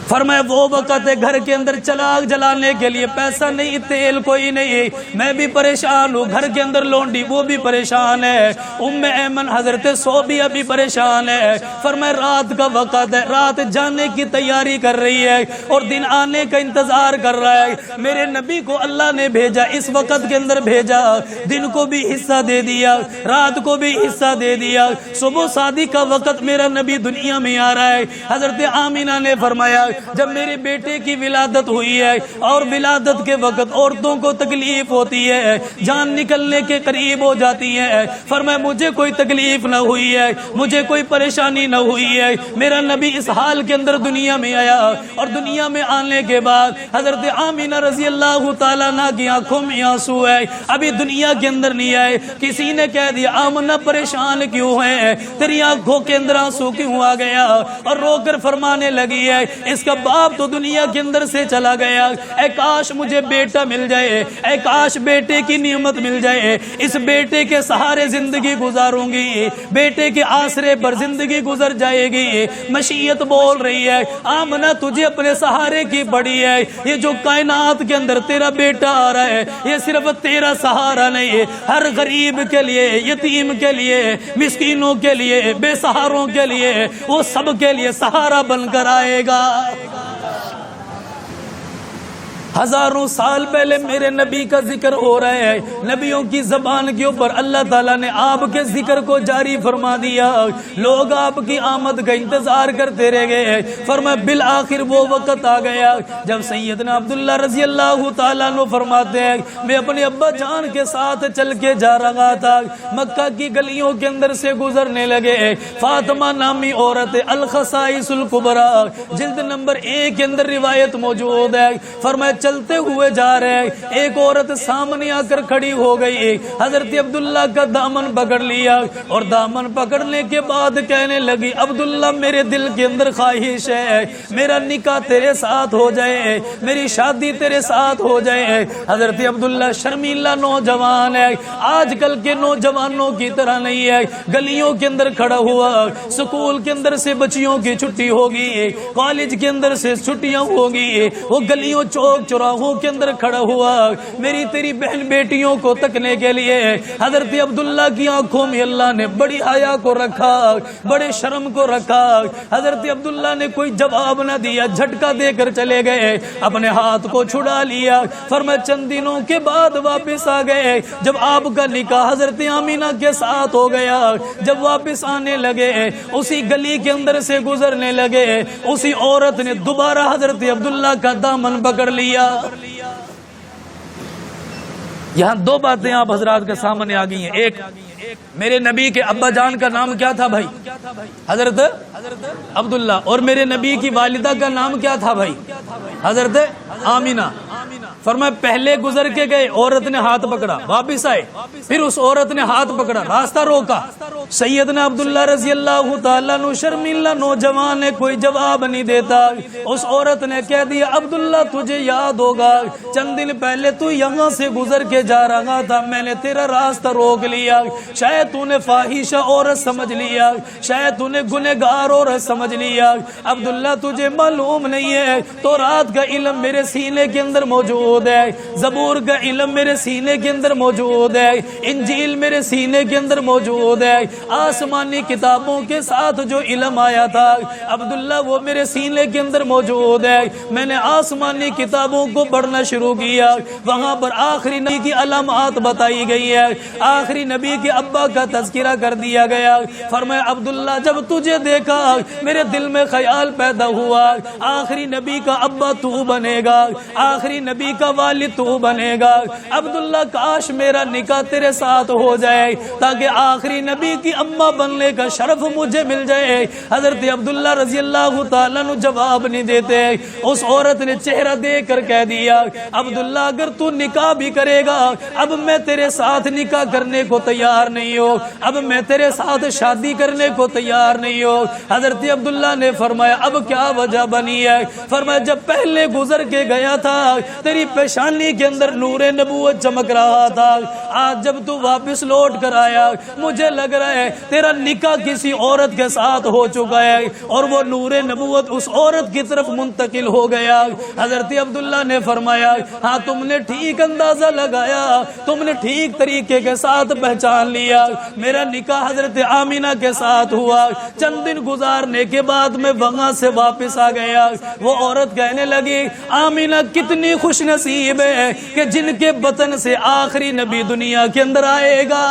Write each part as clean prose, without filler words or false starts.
فرمایا وہ وقت ہے گھر کے اندر چراغ جلانے کے لیے پیسہ نہیں، تیل کوئی نہیں، میں بھی پریشان ہوں، گھر کے اندر لونڈی وہ بھی پریشان ہے، ام ایمن حضرت صوبیہ بھی پریشان ہے۔ فرمایا رات کا وقت ہے، رات جانے کی تیاری کر رہی ہے اور دن آنے کا انتظار کر رہا ہے۔ میرے نبی کو اللہ نے بھیجا، اس وقت کے اندر بھیجا، دن کو بھی حصہ دے دیا، رات کو بھی حصہ دے دیا، صبح شادی کا وقت میرا نبی دنیا میں آ رہا ہے۔ حضرت آمینہ نے فرمایا جب میرے بیٹے کی ولادت ہوئی ہے اور ولادت کے وقت عورتوں کو تکلیف ہوتی ہے، جان نکلنے کے قریب ہو جاتی ہے، فرمایا مجھے کوئی تکلیف نہ ہوئی ہے، مجھے کوئی پریشانی نہ ہوئی ہے۔ میرا نبی اس حال کے اندر دنیا میں آیا اور دنیا میں آنے کے بعد حضرت آمینہ رضی اللہ تعالیٰ عنہ کی آنکھوں میں آنسو ہے، ابھی دنیا کے اندر نہیں آئے۔ کسی نے کہہ دیا آمنہ پریشان کیوں ہے، تیری آنکھوں کے اندر آنسو کیوں آ گیا، اور رو کر فرمانے لگی ہے اس کا باپ تو دنیا کے اندر سے چلا گیا، اے کاش مجھے بیٹا مل جائے، اے کاش بیٹے کی نعمت مل جائے، اس بیٹے کے سہارے زندگی گزاروں گی، بیٹے کے آسرے پر زندگی گزر جائے گی۔ مشیت بول رہی ہے آمنہ تجھے اپنے سہارے کی پڑی ہے، یہ جو کائنات کے اندر تیرا بیٹا آ رہا ہے یہ صرف تیرا سہارا نہیں ہے، ہر غریب کے لیے، یتیم کے لیے، مسکینوں کے لیے، بے سہاروں کے لیے، وہ سب کے لیے سہارا بن کر آئے گا۔ ہزاروں سال پہلے میرے نبی کا ذکر ہو رہا ہے، نبیوں کی زبان کے اوپر اللہ تعالیٰ نے آپ کے ذکر کو جاری فرما دیا، لوگ آپ کی آمد کا انتظار کرتے رہ گئے۔ فرمایا بالآخر وہ وقت آ گیا جب سیدنا عبداللہ رضی اللہ تعالیٰ عنہ فرماتے ہیں میں اپنے ابا جان کے ساتھ چل کے جا رہا تھا، مکہ کی گلیوں کے اندر سے گزرنے لگے، فاطمہ نامی عورت الخصائص الکبریٰ جلد نمبر 1 کے اندر روایت موجود ہے۔ فرمایا چلتے ہوئے جا رہے ہیں، ایک عورت سامنے آ کر کھڑی ہو گئی، حضرت عبداللہ کا دامن پکڑ لیا اور دامن پکڑنے کے بعد کہنے لگی عبداللہ میرے دل کے اندر خواہش ہے میرا نکاح تیرے ساتھ ہو جائے، میری شادی تیرے ساتھ ہو جائے۔ حضرت عبداللہ شرمیلا نوجوان ہے، آج کل کے نوجوانوں کی طرح نہیں ہے، گلیوں کے اندر کھڑا ہوا، سکول کے اندر سے بچیوں کی چھٹی ہوگی، کالج کے اندر سے چھٹیاں ہوگی، وہ گلیوں چوک چوراہوں کے اندر کھڑا ہوا میری تیری بہن بیٹیوں کو تکنے کے لیے۔ حضرت عبداللہ کی آنکھوں میں اللہ نے بڑی حیا کو رکھا، بڑے شرم کو رکھا۔ حضرت عبداللہ نے کوئی جواب نہ دیا، جھٹکا دے کر چلے گئے، اپنے ہاتھ کو چھڑا لیا۔ فرمایا چند دنوں کے بعد واپس آ گئے، جب آپ کا نکاح حضرت آمینہ کے ساتھ ہو گیا، جب واپس آنے لگے اسی گلی کے اندر سے گزرنے لگے، اسی عورت نے دوبارہ حضرت عبداللہ کا دامن پکڑ لیا۔ یہاں 2 باتیں آپ حضرات کے سامنے آ گئی ہیں، ایک میرے نبی کے ابا جان کا نام کیا تھا بھائی؟ حضرت عبداللہ، اور میرے نبی کی والدہ کا نام کیا تھا بھائی؟ حضرت آمینہ۔ فرمایا پہلے گزر کے گئے، عورت نے ہاتھ پکڑا، واپس آئے، پھر اس عورت نے ہاتھ پکڑا، راستہ روکا۔ سیدنا عبداللہ رضی اللہ تعالیٰ عنہ شرمیلا نوجوان ہے، کوئی جواب نہیں دیتا۔ اس عورت نے کہہ دیا عبداللہ تجھے یاد ہوگا چند دن پہلے تو یہاں سے گزر کے جا رہا تھا، میں نے تیرا راستہ روک لیا، شاید تو نے فاحشہ عورت سمجھ لیا، شاید تو نے گنہگار عورت سمجھ لیا۔ عبداللہ تجھے معلوم نہیں ہے تو رات کا علم میرے سینے کے اندر موجود ہے، زبور کا علم میرے سینے کے اندر موجود ہے، انجیل میرے سینے کے اندر موجود ہے، آسمانی کتابوں کے ساتھ جو علم آیا تھا عبداللہ وہ میرے سینے کے اندر موجود ہے۔ میں نے آسمانی کتابوں کو پڑھنا شروع کیا، وہاں پر آخری نبی کی علامات بتائی گئی ہے، آخری نبی کے ابا کا تذکرہ کر دیا گیا۔ فرمایا عبداللہ جب تجھے دیکھا میرے دل میں خیال پیدا ہوا آخری نبی کا ابا تو بنے گا، آخری نبی کا والد تو بنے گا۔ عبداللہ کاش میرا نکاح تیرے ساتھ ہو جائے تاکہ آخری نبی کی اماں بننے کا شرف مجھے مل جائے۔ حضرت عبداللہ رضی اللہ تعالیٰ عنہ جواب نہیں دیتے، اس عورت نے چہرہ دیکھ کر کہہ دیا عبداللہ اگر تو نکاح بھی کرے گا اب میں تیرے ساتھ نکاح کرنے کو تیار نہیں ہوں، اب میں تیرے ساتھ شادی کرنے کو تیار نہیں ہوں۔ حضرت عبداللہ نے فرمایا اب کیا وجہ بنی ہے؟ فرمایا جب پہلے گزر کے گیا تھا تیری پیشانی کے اندر نور نبوت چمک رہا تھا، آج جب تو واپس لوٹ کر آیا مجھے لگ رہا ہے تیرا نکاح کسی عورت کے ساتھ ہو چکا ہے اور وہ نور نبوت اس عورت کی طرف منتقل ہو گیا۔ حضرت عبداللہ نے فرمایا ہاں تم نے ٹھیک اندازہ لگایا، تم نے ٹھیک طریقے کے ساتھ پہچان لیا، میرا نکاح حضرت آمینہ کے ساتھ ہوا۔ چند دن گزارنے کے بعد میں وہاں سے واپس آ گیا۔ وہ عورت کہنے لگی آمینہ کتنی خوش نصیب ہے کہ جن کے بطن سے آخری نبی دنیا کے اندر آئے گا۔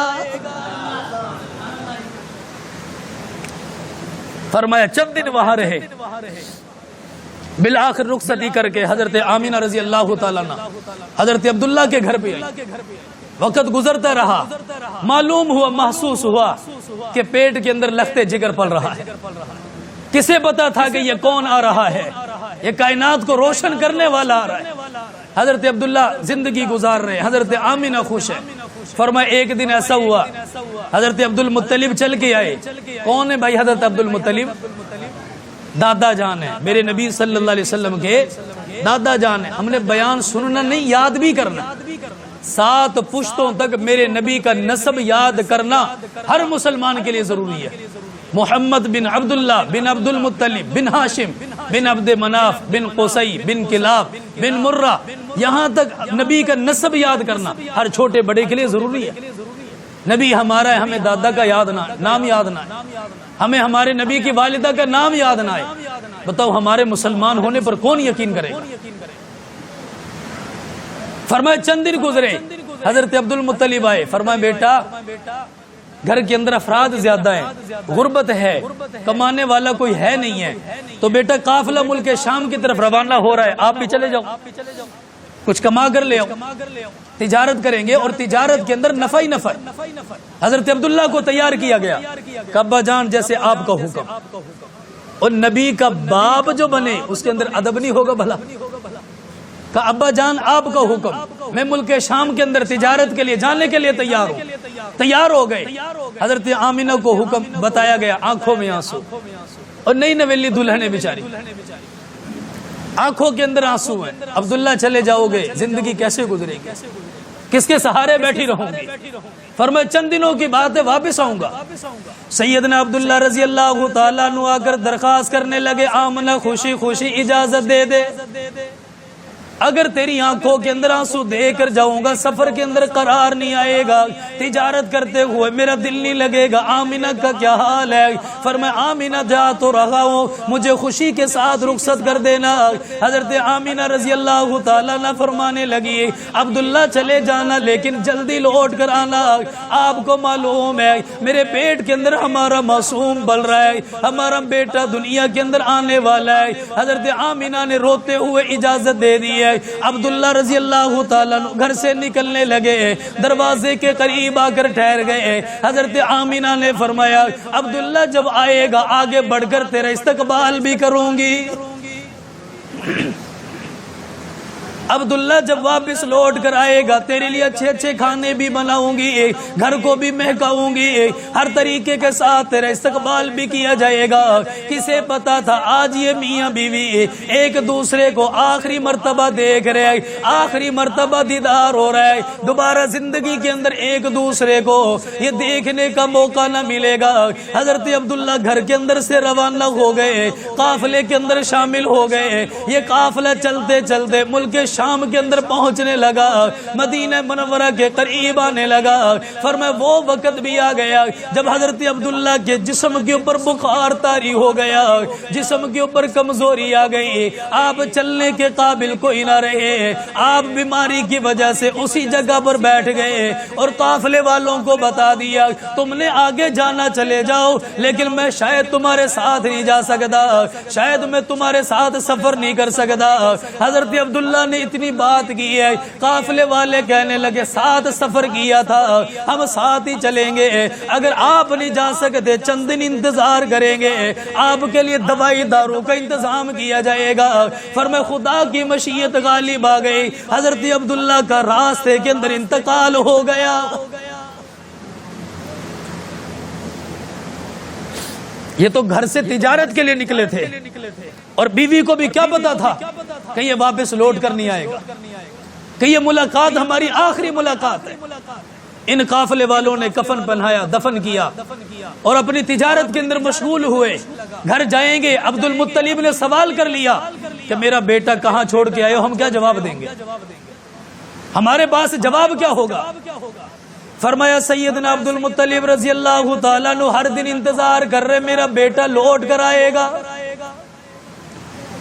فرمایا چند دن وہاں رہے، بالآخر رخصتی کر کے حضرت آمینہ رضی اللہ تعالیٰ عنہ حضرت عبداللہ کے گھر پہ آئی۔ وقت گزرتا رہا، معلوم ہوا، محسوس ہوا کہ پیٹ کے اندر لخت جگر پل رہا ہے۔ کسے پتا تھا کہ یہ کون آ رہا ہے؟ یہ کائنات کو روشن کرنے والا آ رہا ہے۔ حضرت عبداللہ زندگی گزار رہے، حضرت آمینہ خوش ہے۔ فرمایا ایک دن ایسا ہوا حضرت عبد المطلب چل کے آئے۔ کون ہے بھائی حضرت عبد المطلب؟ دادا جان ہے، میرے نبی صلی اللہ علیہ وسلم کے دادا جان ہے۔ ہم نے بیان سننا نہیں، یاد بھی کرنا۔ 7 پشتوں تک میرے نبی کا نسب یاد کرنا ہر مسلمان کے لیے ضروری ہے۔ محمد بن عبداللہ بن عبد المطلب بن ہاشم بن عبد مناف بن قصی بن کلاب بن مرہ، یہاں تک نبی کا نسب یاد کرنا ہر چھوٹے بڑے کے لیے ضروری ہے۔ نبی ہمارا ہے، ہمیں دادا کا نام یاد نہ ہے، ہمیں ہمارے نبی کی والدہ کا نام یاد نہ ہے۔ بتاؤ ہمارے مسلمان ہونے پر کون یقین کرے گا؟ فرمایا چند دن گزرے، حضرت عبد المطلب آئے۔ فرمایا بیٹا گھر کے اندر افراد زیادہ ہیں، غربت ہے، کمانے والا کوئی ہے نہیں ہے، تو بیٹا قافلہ ملک شام کی طرف روانہ ہو رہا ہے، آپ بھی چلے جاؤ، کچھ کما کر لے آؤ، تجارت کریں گے اور تجارت کے اندر نفع ہی نفع۔ حضرت عبداللہ کو تیار کیا گیا کہ ابا جان جیسے آپ کا حکم، اور نبی کا باپ جو بنے اس کے اندر ادب نہیں ہوگا بھلا؟ کہ ابا جان آپ کا حکم، میں ملک شام کے اندر تجارت کے لیے جانے کے لیے تیار ہوں۔ تیار ہو گئے، حضرت آمینہ کو حکم بتایا گیا، آنکھوں میں آنسو، اور نئی نویلی دلہن ہے بیچاری، آنکھوں کے اندر آنسو ہیں۔ عبداللہ چلے جاؤ گے، زندگی کیسے گزرے گی؟ کس کے سہارے بیٹھی رہوں گی؟ فرمایا چند دنوں کی بات ہے، واپس آؤں گا۔ سیدنا عبداللہ رضی اللہ تعالیٰ عنہ آ کر درخواست کرنے لگے، آمنہ خوشی خوشی اجازت دے دے، اگر تیری آنکھوں کے اندر آنسو دے کر جاؤں گا سفر کے اندر قرار نہیں آئے گا، تجارت کرتے ہوئے میرا دل نہیں لگے گا۔ آمینہ کا کیا حال ہے؟ فرمایا آمینہ جا تو رہا ہوں، مجھے خوشی کے ساتھ رخصت کر دینا۔ حضرت آمینہ رضی اللہ تعالیٰ عنہ فرمانے لگی عبداللہ چلے جانا لیکن جلدی لوٹ کر آنا، آپ کو معلوم ہے میرے پیٹ کے اندر ہمارا معصوم بل رہا ہے، ہمارا بیٹا دنیا کے اندر آنے والا ہے۔ حضرت آمینہ نے روتے ہوئے اجازت دے دی ہے۔ عبداللہ رضی اللہ تعالیٰ گھر سے نکلنے لگے، دروازے کے قریب آ کر ٹھہر گئے۔ حضرت آمینہ نے فرمایا عبداللہ جب آئے گا آگے بڑھ کر تیرا استقبال بھی کروں گی۔ عبداللہ جب واپس لوٹ کر آئے گا تیرے لیے اچھے اچھے کھانے بھی بناؤں گی، گھر کو بھی مہکاؤں گی، ہر طریقے کے ساتھ تیرا استقبال بھی کیا جائے گا۔ کسے پتا تھا آج یہ میاں بیوی ایک دوسرے کو آخری مرتبہ دیکھ رہے، آخری مرتبہ دیدار ہو رہا ہے، دوبارہ زندگی کے اندر ایک دوسرے کو یہ دیکھنے کا موقع نہ ملے گا۔ حضرت عبداللہ گھر کے اندر سے روانہ ہو گئے، قافلے کے اندر شامل ہو گئے۔ یہ قافلہ چلتے چلتے ملک شام کے اندر پہنچنے لگا، مدینہ منورہ کے قریب آنے لگا۔ فرمایا وہ وقت بھی آ گیا جب حضرت عبداللہ کے جسم کے اوپر بخار طاری ہو گیا، جسم کے اوپر کمزوری آ گئی، آپ چلنے کے قابل کوئی نہ رہے، آپ بیماری کی وجہ سے اسی جگہ پر بیٹھ گئے اور قافلے والوں کو بتا دیا تم نے آگے جانا چلے جاؤ لیکن میں شاید تمہارے ساتھ نہیں جا سکتا، شاید میں تمہارے ساتھ سفر نہیں کر سکتا۔ حضرت عبداللہ نے اتنی بات کی ہے، قافلے والے کہنے لگے ساتھ سفر کیا تھا، ہم ساتھ ہی چلیں گے، اگر آپ نہیں جا سکتے چند دن انتظار کریں گے، آپ کے لیے دوائی دارو کا انتظام کیا جائے گا۔ فرمایا خدا کی مشیت غالب آ گئی، حضرت عبداللہ کا راستے کے اندر انتقال ہو گیا۔ یہ تو گھر سے تجارت کے لیے نکلے تھے اور بیوی کو بھی کیا پتا تھا کہ یہ واپس لوٹ کر نہیں آئے گا، کہ یہ ملاقات ہماری آخری ملاقات ہے۔ ان قافلے والوں نے کفن پہنایا، دفن کیا اور اپنی تجارت کے اندر مشغول ہوئے۔ گھر جائیں گے، عبد المطلب نے سوال کر لیا کہ میرا بیٹا کہاں چھوڑ کے آئے ہو، ہم کیا جواب دیں گے؟ ہمارے پاس جواب کیا ہوگا؟ فرمایا سیدنا عبد المطلب رضی اللہ تعالیٰ عنہ ہر دن انتظار کر رہے میرا بیٹا لوٹ کر آئے گا۔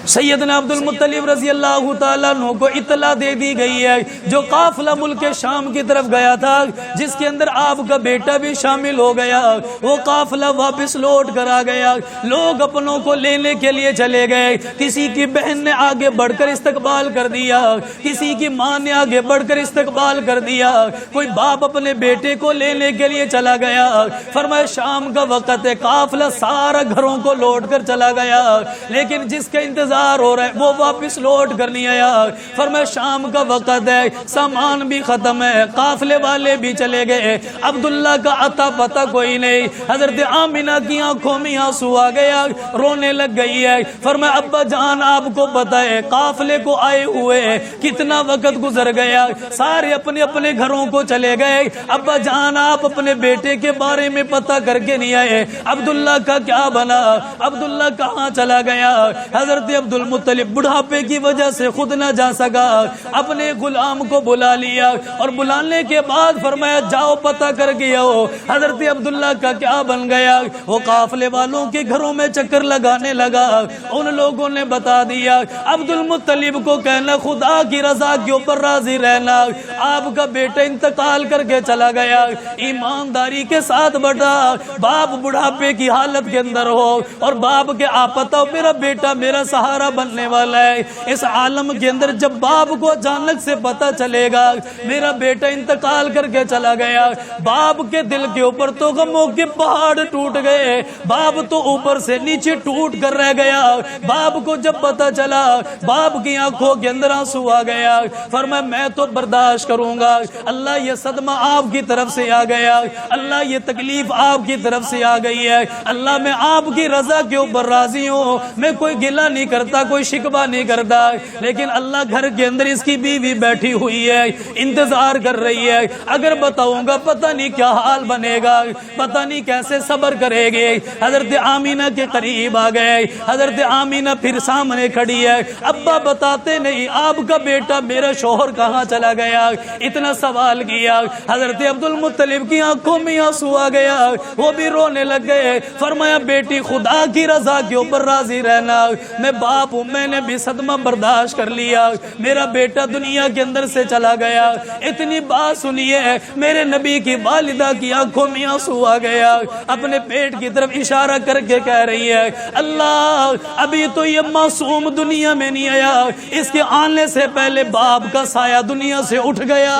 سیدنا عبد المطلب رضی اللہ تعالیٰ عنہ کو اطلاع دے دی گئی ہے جو قافلہ ملک شام کی طرف گیا تھا، جس کے اندر آپ کا بیٹا بھی شامل ہو گیا، وہ قافلہ واپس لوٹ کر آ گیا۔ لوگ اپنوں کو لینے کے لیے چلے گئے، کسی کی بہن نے آگے بڑھ کر استقبال کر دیا، کسی کی ماں نے آگے بڑھ کر استقبال کر دیا، کوئی باپ اپنے بیٹے کو لینے کے لیے چلا گیا۔ فرمایا شام کا وقت ہے، قافلہ سارا گھروں کو لوٹ کر چلا گیا، لیکن جس کا انتظار ہو رہا ہے وہ واپس لوٹ کر نہیں آیا۔ فرمایا شام کا وقت ہے، سامان بھی ختم ہے، قافلے والے بھی چلے گئے، عبداللہ کا اتا پتہ کوئی نہیں۔ حضرت آمنہ کی آنکھوں میں آنسو آ گیا، رونے لگ گئی ہے۔ فرمایا ابا جان آپ کو پتہ ہے قافلے کو آئے ہوئے کتنا وقت گزر گیا، سارے اپنے اپنے گھروں کو چلے گئے، ابا جان آپ اپنے بیٹے کے بارے میں پتہ کر کے نہیں آئے، عبداللہ کا کیا بنا، عبداللہ کہاں چلا گیا؟ حضرت عبد المطلب بڑھاپے کی وجہ سے خود نہ جا سکا، اپنے غلام کو بلا لیا اور بلانے کے بعد فرمایا جاؤ پتہ کر کے آؤ حضرت عبداللہ کا کیا بن گیا۔ وہ قافلے والوں کے گھروں میں چکر لگانے لگا، ان لوگوں نے بتا دیا عبد المطلب کو کہنا خدا کی رضا کے اوپر راضی رہنا، آپ کا بیٹا انتقال کر کے چلا گیا، ایمانداری کے ساتھ بڑھا، باپ بڑھاپے کی حالت کے اندر ہو اور باپ کے آپتا میرا بیٹا میرا سہارا بننے والا ہے۔ اس عالم کے اندر جب باپ کو اچانک سے پتہ چلے گا میرا بیٹا انتقال کر کے چلا گیا، باپ کے دل کے اوپر تو غموں کے پہاڑ ٹوٹ گئے، باپ تو اوپر سے نیچے ٹوٹ کر رہ گیا۔ باپ کو جب پتہ چلا باپ کی آنکھوں کے اندر آنسو آ گیا، فرمایا میں تو برداشت کروں گا، اللہ یہ صدمہ آپ کی طرف سے آ گیا، اللہ یہ تکلیف آپ کی طرف سے آ گئی ہے، اللہ میں آپ کی رضا کے اوپر راضی ہوں، میں کوئی گلہ نہیں کرتا، کوئی شکوہ نہیں کرتا، لیکن اللہ گھر کے اندر اس کی بیوی بیٹھی ہوئی ہے، انتظار کر رہی ہے، اگر بتاؤں گا پتہ نہیں کیا حال بنے گا، پتہ نہیں کیسے صبر کرے گے۔ حضرت آمینہ کے قریب آ گئے، حضرت آمینہ پھر سامنے کھڑی ہے، ابا بتاتے نہیں آپ کا بیٹا میرا شوہر کہاں چلا گیا، اتنا سوال کیا۔ حضرت عبد المطلب کی آنکھوں میں آنسو آ گیا، وہ بھی رونے لگ گئے۔ فرمایا بیٹی خدا کی رضا کے اوپر راضی رہنا، میں باپ ہوں، میں نے بھی صدمہ برداشت کر لیا، میرا بیٹا دنیا کے اندر سے چلا گیا۔ اتنی بات سنیے میرے نبی کی والدہ کی آنکھوں میں آنسو آ گیا، اپنے پیٹ کی طرف اشارہ کر کے کہہ رہی ہے اللہ ابھی تو یہ معصوم دنیا میں نہیں آیا، اس کے آنے سے پہلے باپ کا سایہ دنیا سے اٹھ گیا۔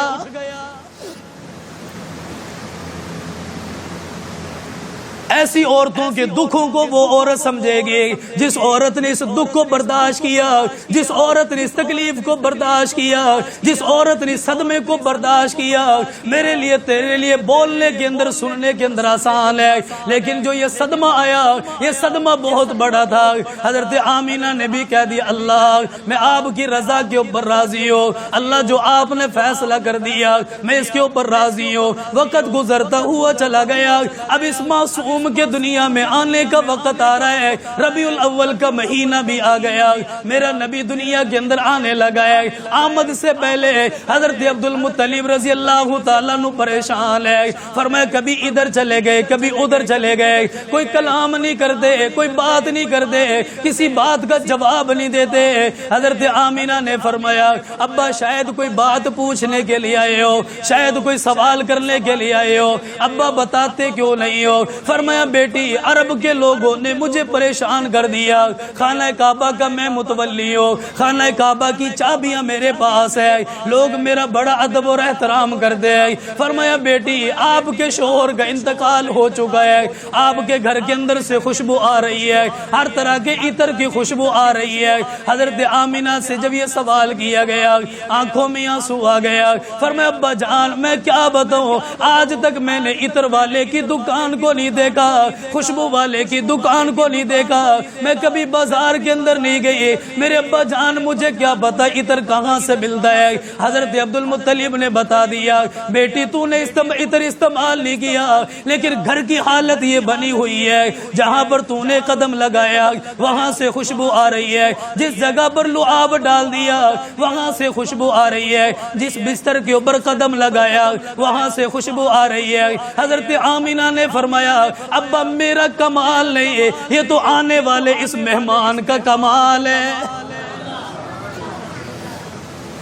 ایسی عورتوں کے دکھوں کو وہ عورت سمجھے گی جس عورت نے اس دکھ کو برداشت کیا، جس عورت نے اس تکلیف کو برداشت کیا، جس عورت نے صدمے کو برداشت کیا۔ میرے لیے تیرے لیے بولنے کے اندر سننے کے اندر آسان ہے، لیکن جو یہ صدمہ آیا یہ صدمہ بہت بڑا تھا۔ حضرت آمینہ نے بھی کہہ دیا اللہ میں آپ کی رضا کے اوپر راضی ہوں، اللہ جو آپ نے فیصلہ کر دیا میں اس کے اوپر راضی ہوں۔ وقت گزرتا ہوا چلا گیا، اب اس معصوم کے دنیا میں آنے کا وقت آ رہا ہے، ربیع الاول کا مہینہ بھی آ گیا، میرا نبی دنیا کے اندر آنے لگا ہے۔ آمد سے پہلے حضرت عبد المطلب رضی اللہ تعالیٰ عنہ پریشان ہے، فرمایا کبھی ادھر چلے گئے کبھی ادھر چلے گئے، کوئی کلام نہیں کرتے، کوئی بات نہیں کرتے، کسی بات کا جواب نہیں دیتے۔ حضرت آمینہ نے فرمایا ابا شاید کوئی بات پوچھنے کے لیے آئے ہو، شاید کوئی سوال کرنے کے لیے آئے ہو، ابا بتاتے کیوں نہیں ہو؟ فرمایا بیٹی عرب کے لوگوں نے مجھے پریشان کر دیا، خانہ کعبہ کا میں متولی ہوں، خانہ کعبہ کی چابیاں میرے پاس ہے، لوگ میرا بڑا ادب اور احترام کرتے ہیں۔ فرمایا بیٹی آپ کے شوہر کا انتقال ہو چکا ہے، آپ کے گھر کے اندر سے خوشبو آ رہی ہے، ہر طرح کے عطر کی خوشبو آ رہی ہے۔ حضرت آمینہ سے جب یہ سوال کیا گیا آنکھوں میں آنسو آ گیا۔ فرمایا ابا جان میں کیا بتاؤں، آج تک میں نے عطر والے کی دکان کو نہیں دیکھا، دیکھا, خوشبو والے کی دکان کو نہیں دیکھا, میں کبھی بازار کے اندر نہیں گئی, میرے ابا جان مجھے کیا پتا عطر کہاں سے ملتا ہے. حضرت عبد المطلب نے بتا دیا, بیٹی تو نے عطر استعمال نہیں کیا, لیکن گھر کی حالت یہ بنی ہوئی ہے, جہاں پر تو نے قدم لگایا وہاں سے خوشبو آ رہی ہے, جس جگہ پر لعاب ڈال دیا وہاں سے خوشبو آ رہی ہے, جس بستر کے اوپر قدم لگایا وہاں سے خوشبو آ رہی ہے. حضرت آمینہ نے فرمایا, ابا میرا کمال نہیں ہے, یہ تو آنے والے اس مہمان کا کمال ہے.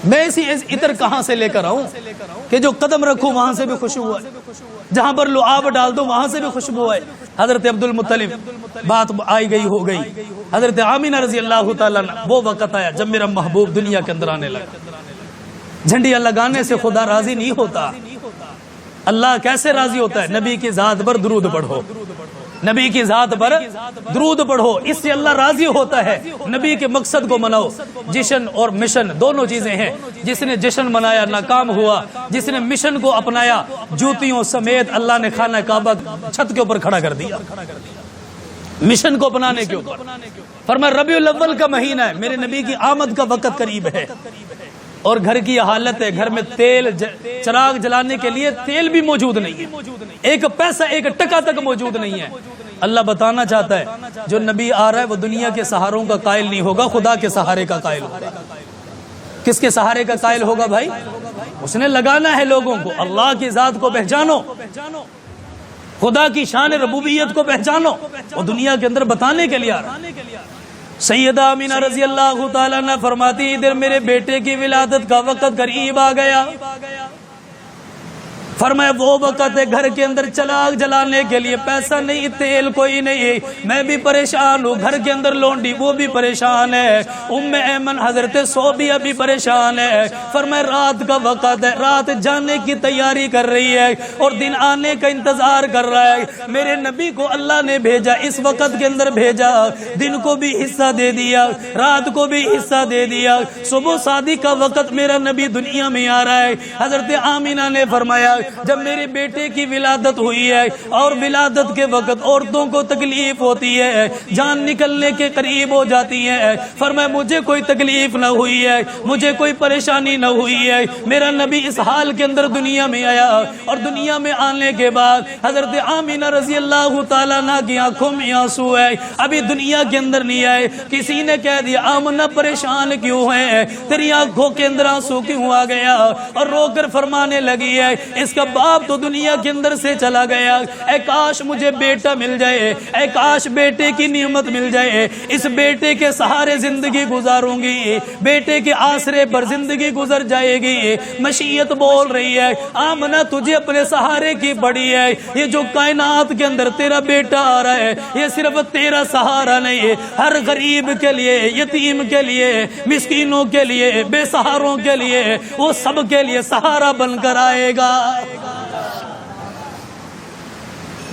میں اسی عطر کہاں سے لے کر آؤں کہ جو قدم رکھوں وہاں سے بھی خوشبو ہے, جہاں پر لعاب ڈال دو وہاں سے بھی خوشبو ہے. حضرت عبد المطلب, بات آئی گئی ہو گئی. حضرت آمینہ رضی اللہ تعالیٰ وہ وقت آیا جب میرا محبوب دنیا کے اندر آنے لگا. جھنڈیاں لگانے سے خدا راضی نہیں ہوتا. اللہ کیسے راضی ہوتا ہے؟ نبی کی ذات پر درود پڑھو, نبی کی ذات پر درود پڑھو, اس سے اللہ راضی ہوتا ہے. نبی کے مقصد کو مناؤ. جشن اور مشن دونوں چیزیں ہیں. جس نے جشن منایا ناکام ہوا, جس نے مشن کو اپنایا جوتیوں سمیت اللہ نے خانہ کعبہ چھت کے اوپر کھڑا کر دیا مشن کو اپنانے کے اوپر. فرمایا ربیع الاول کا مہینہ ہے, میرے نبی کی آمد کا وقت قریب ہے, اور گھر کی حالت ہے, گھر میں تیل چراغ جلانے کے لیے تیل بھی موجود نہیں ہے, ایک پیسہ ایک ٹکا تک موجود نہیں ہے. اللہ بتانا چاہتا ہے جو نبی آ رہا ہے وہ دنیا کے سہاروں کا قائل نہیں ہوگا, خدا کے سہارے کا قائل ہوگا. کس کے سہارے کا قائل ہوگا بھائی؟ اس نے لگانا ہے لوگوں کو. اللہ کی ذات کو پہچانو, خدا کی شان ربوبیت کو پہچانو, وہ دنیا کے اندر بتانے کے لیے آ رہا ہے. سیدہ آمینہ رضی اللہ تعالیٰ نے فرماتی, ادھر میرے بیٹے کی ولادت کا وقت قریب آ گیا. فرمایا وہ وقت ہے گھر کے اندر چراغ جلانے کے لیے پیسہ نہیں, تیل کوئی نہیں, میں بھی پریشان ہوں, گھر کے اندر لونڈی وہ بھی پریشان ہے, ام ایمن حضرت صوبیہ بھی پریشان ہے. فرمایا رات کا وقت ہے, رات جانے کی تیاری کر رہی ہے اور دن آنے کا انتظار کر رہا ہے. میرے نبی کو اللہ نے بھیجا, اس وقت کے اندر بھیجا, دن کو بھی حصہ دے دیا, رات کو بھی حصہ دے دیا, صبح شادی کا وقت میرا نبی دنیا میں آ رہا ہے. حضرت آمینہ نے فرمایا جب میرے بیٹے کی ولادت ہوئی ہے اور ولادت کے وقت عورتوں کو تکلیف ہوتی ہے, جان نکلنے کے قریب ہو جاتی ہے, فرمایا مجھے کوئی تکلیف نہ ہوئی ہے, مجھے کوئی پریشانی نہ ہوئی ہے. میرا نبی اس حال کے اندر دنیا میں آیا, اور دنیا میں آنے کے بعد حضرت آمینہ رضی اللہ تعالیٰ عنہ کی آنکھوں میں آنسو ہے, ابھی دنیا کے اندر نہیں آئے. کسی نے کہہ دیا آمنہ پریشان کیوں ہے, تیری آنکھوں کے اندر آنسو کیوں آ گیا, اور رو کر فرمانے لگی ہے اس کا باپ تو دنیا کے اندر سے چلا گیا, اے کاش مجھے بیٹا مل جائے, اے کاش بیٹے کی نعمت مل جائے, اس بیٹے کے سہارے زندگی گزاروں گی, بیٹے کے آسرے پر زندگی گزر جائے گی. مشیت بول رہی ہے آمنہ تجھے اپنے سہارے کی پڑی ہے, یہ جو کائنات کے اندر تیرا بیٹا آ رہا ہے یہ صرف تیرا سہارا نہیں ہے, ہر غریب کے لیے, یتیم کے لیے, مسکینوں کے لیے, بے سہاروں کے لیے, وہ سب کے لیے سہارا بن کر آئے گا.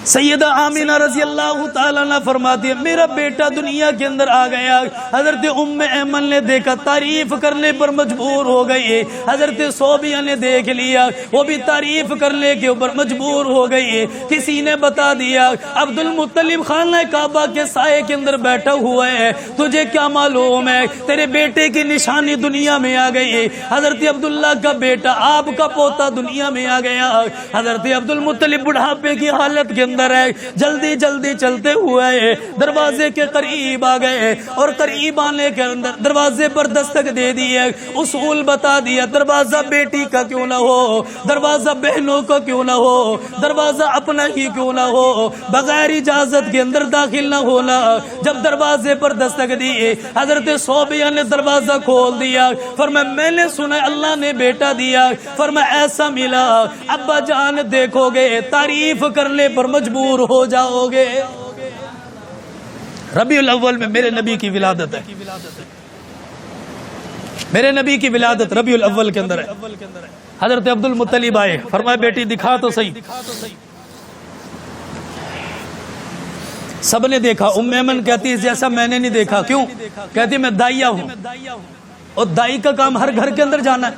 سیدہ آمینہ رضی اللہ تعالیٰ عنہ فرماتی ہے میرا بیٹا دنیا کے اندر آ گیا. حضرت ام ایمن نے دیکھا, تعریف کرنے پر مجبور ہو گئی. حضرت صوبیہ نے دیکھ لیا, وہ بھی تعریف کرنے کے اوپر مجبور ہو گئی. کسی نے بتا دیا عبد المطلب خانہ کعبہ کے سائے کے اندر بیٹھا ہوا ہے, تجھے کیا معلوم ہے تیرے بیٹے کی نشانی دنیا میں آ گئی. حضرت عبداللہ کا بیٹا, آپ کا پوتا دنیا میں آ گیا. حضرت عبد المطلب بڑھاپے کی حالت کے اندر ہے, جلدی جلدی چلتے ہوئے دروازے کے قریب آ گئے, اور قریب آنے کے اندر دروازے پر دستک دے دی ہے. اصول بتا دیا, دروازہ بیٹی کا کیوں نہ ہو, دروازہ بہنوں کا کیوں نہ ہو, دروازہ اپنا ہی کیوں نہ ہو, بغیر اجازت کے اندر داخل نہ ہونا. جب دروازے پر دستک دی, حضرت صوبیہ نے دروازہ کھول دیا. فرمایا میں نے سنا اللہ نے بیٹا دیا. فرمایا ایسا ملا, ابا جان دیکھو گے تعریف کرنے پر مجبور ہو جاؤ گے. ربیع الاول میں میرے نبی کی ولادت ہے, میرے نبی کی ولادت ربیع الاول کے اندر ہے. حضرت عبد المطلب آئے, فرمایا بیٹی دکھا تو صحیح. سب نے دیکھا. ام ایمن کہتی ہے جیسا میں نے نہیں دیکھا. کیوں؟ کہتی میں دائیہ ہوں, اور دائی کا کام ہر گھر کے اندر جانا ہے.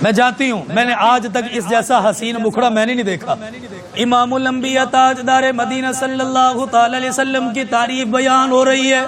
میں جاتی ہوں، میں نے آج تک اس جیسا حسین مکھڑا میں نے نہیں دیکھا۔ امام الانبیاء تاجدار مدینہ صلی اللہ تعالی علیہ وسلم کی تعریف بیان ہو رہی ہے۔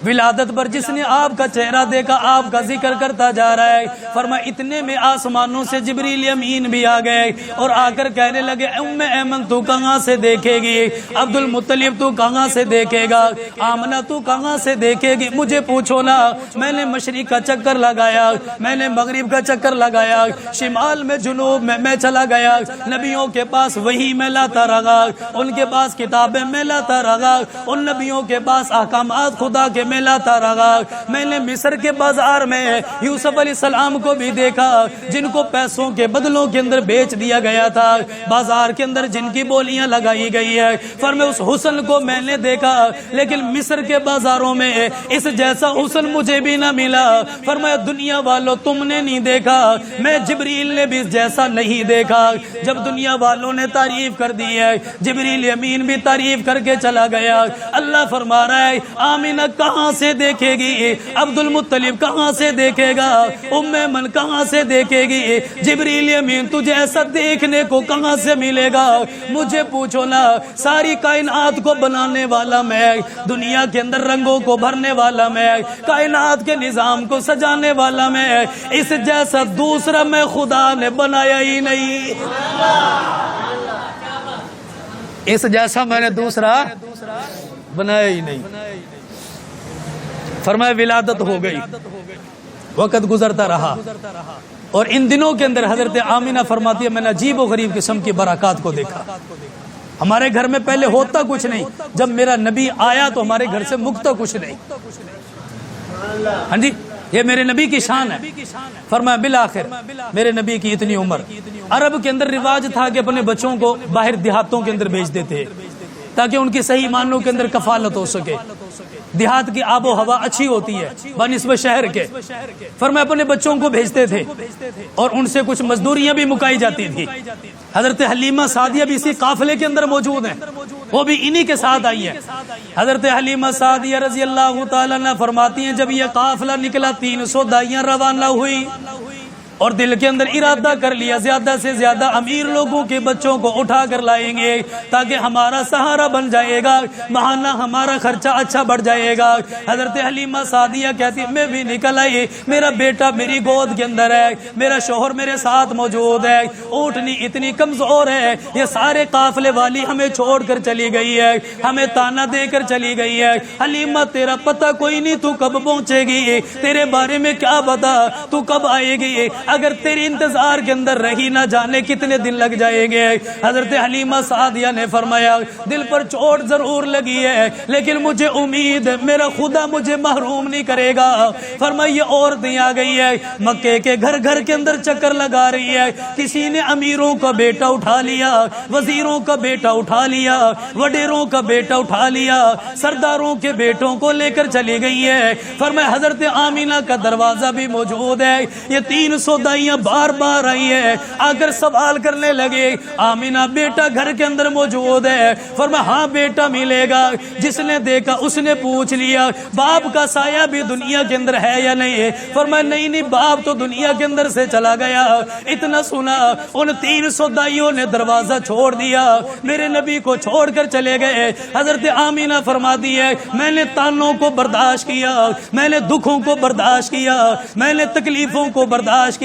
ولادت پر جس نے آپ کا چہرہ دیکھا آپ کا ذکر کرتا جا رہا ہے۔ فرمایا اتنے میں آسمانوں سے جبریل امین بھی آ گئے اور آ کر کہنے لگے ام ایمن تو کہاں سے دیکھے گی، عبد المطلب تو کہاں سے دیکھے گا، آمنہ تو کہاں سے دیکھے گی، مجھے پوچھو نا۔ میں نے مشرق کا چکر لگایا، میں نے مغرب کا چکر لگایا، شمال میں جنوب میں چلا گیا، نبیوں کے پاس وحی میں لاتا رہا، ان کے پاس کتابیں میں لاتا رہا، ان نبیوں کے پاس احکامات خدا کے میں لاتا رہا۔ میں نے مصر کے بازار میں یوسف علیہ السلام کو بھی دیکھا جن کو پیسوں کے بدلوں کے اندر بیچ دیا گیا تھا، بازار کے اندر جن کی بولیاں لگائی گئی ہے۔ فرمایا اس حسن کو میں نے دیکھا لیکن مصر کے بازاروں میں اس جیسا حسن مجھے بھی نہ ملا۔ فرمایا دنیا والوں تم نے نہیں دیکھا، میں جبریل نے بھی جیسا نہیں دیکھا۔ جب دنیا والوں نے تعریف کر دی ہے، جبریل امین بھی تعریف کر کے چلا گیا۔ اللہ فرما رہا ہے آمینہ کہاں سے دیکھے گی، عبد المطلب کہاں سے دیکھے گا، ام ایمن کہاں سے دیکھے گی، جبریل امین تجھے ایسا دیکھنے کو کہاں سے ملے گا۔ مجھے پوچھو نا، ساری کائنات کو بنانے والا میں، دنیا کے اندر رنگوں کو بھرنے والا میں، کائنات کے نظام کو سجانے والا میں، اس جیسا دوسرا میں خدا نے بنایا ہی نہیں، اس جیسا میں نے دوسرا بنایا ہی نہیں۔ فرمایا ولادت ہو گئی، وقت گزرتا رہا اور ان دنوں کے اندر حضرت آمینہ فرماتی ہے میں نے عجیب و غریب قسم کی برکات کو دیکھا۔ ہمارے گھر میں پہلے ہوتا کچھ نہیں، جب میرا نبی آیا تو ہمارے گھر سے مکتا کچھ نہیں۔ ہاں جی، یہ میرے نبی کی شان ہے۔ فرمایا بالآخر میرے نبی کی اتنی عمر، عرب کے اندر رواج تھا کہ اپنے بچوں کو باہر دیہاتوں کے اندر بھیج دیتے تاکہ ان کی صحیح معنوں کے اندر کفالت ہو سکے۔ دیہات کی آب و ہوا اچھی ہوتی ہے بنسبت شہر کے۔ فرمایا اپنے بچوں کو بھیجتے تھے اور ان سے کچھ مزدوریاں بھی مکائی جاتی تھی۔ حضرت حلیمہ سعدیہ بھی اسی قافلے کے اندر موجود ہیں، وہ بھی انہی کے ساتھ آئی ہیں۔ حضرت حلیمہ سعدیہ رضی اللہ تعالیٰ عنہ فرماتی ہیں جب یہ قافلہ نکلا 300 دائیاں روانہ ہوئی اور دل کے اندر ارادہ کر لیا زیادہ سے زیادہ امیر لوگوں کے بچوں کو اٹھا کر لائیں گے تاکہ ہمارا سہارا بن جائے گا، ماہانہ ہمارا خرچہ اچھا بڑھ جائے گا۔ حضرت حلیمہ سعدیہ کہتی میں بھی نکل آئی، میرا بیٹا میری گود کے اندر ہے، میرا شوہر میرے ساتھ موجود ہے، اونٹنی اتنی کمزور ہے، یہ سارے قافلے والی ہمیں چھوڑ کر چلی گئی ہے، ہمیں تانا دے کر چلی گئی ہے۔ حلیمہ تیرا پتہ کوئی نہیں، تو کب پہنچے گی، تیرے بارے میں کیا پتا، تو کب آئے گی، اگر تیری انتظار کے اندر رہی نہ جانے کتنے دن لگ جائیں گے۔ حضرت حلیمہ سعدیہ نے فرمایا دل پر چوٹ ضرور لگی ہے لیکن مجھے امید ہے میرا خدا مجھے محروم نہیں کرے گا۔ فرمایا یہ عورتیں آ گئی ہے، مکے کے گھر گھر کے اندر چکر لگا رہی ہے، کسی نے امیروں کا بیٹا اٹھا لیا، وزیروں کا بیٹا اٹھا لیا، وڈیروں کا بیٹا اٹھا لیا، سرداروں کے بیٹوں کو لے کر چلی گئی ہے۔ فرمایا حضرت آمینہ کا دروازہ بھی موجود ہے، یہ 300 دائیاں بار بار آئی ہے، آ کر سوال کرنے لگے آمینہ بیٹا گھر کے اندر موجود ہے؟ فرمایا ہاں بیٹا ملے گا۔ جس نے دیکھا اس نے پوچھ لیا باپ کا سایہ بھی دنیا کے اندر ہے یا نہیں؟ فرمایا نہیں باپ تو دنیا کے اندر سے چلا گیا۔ اتنا سنا ان 300 دائیوں نے دروازہ چھوڑ دیا، میرے نبی کو چھوڑ کر چلے گئے۔ حضرت آمینہ فرماتی ہے میں نے تانوں کو برداشت کیا، میں نے دکھوں کو برداشت کیا، میں نے تکلیفوں کو برداشت کیا۔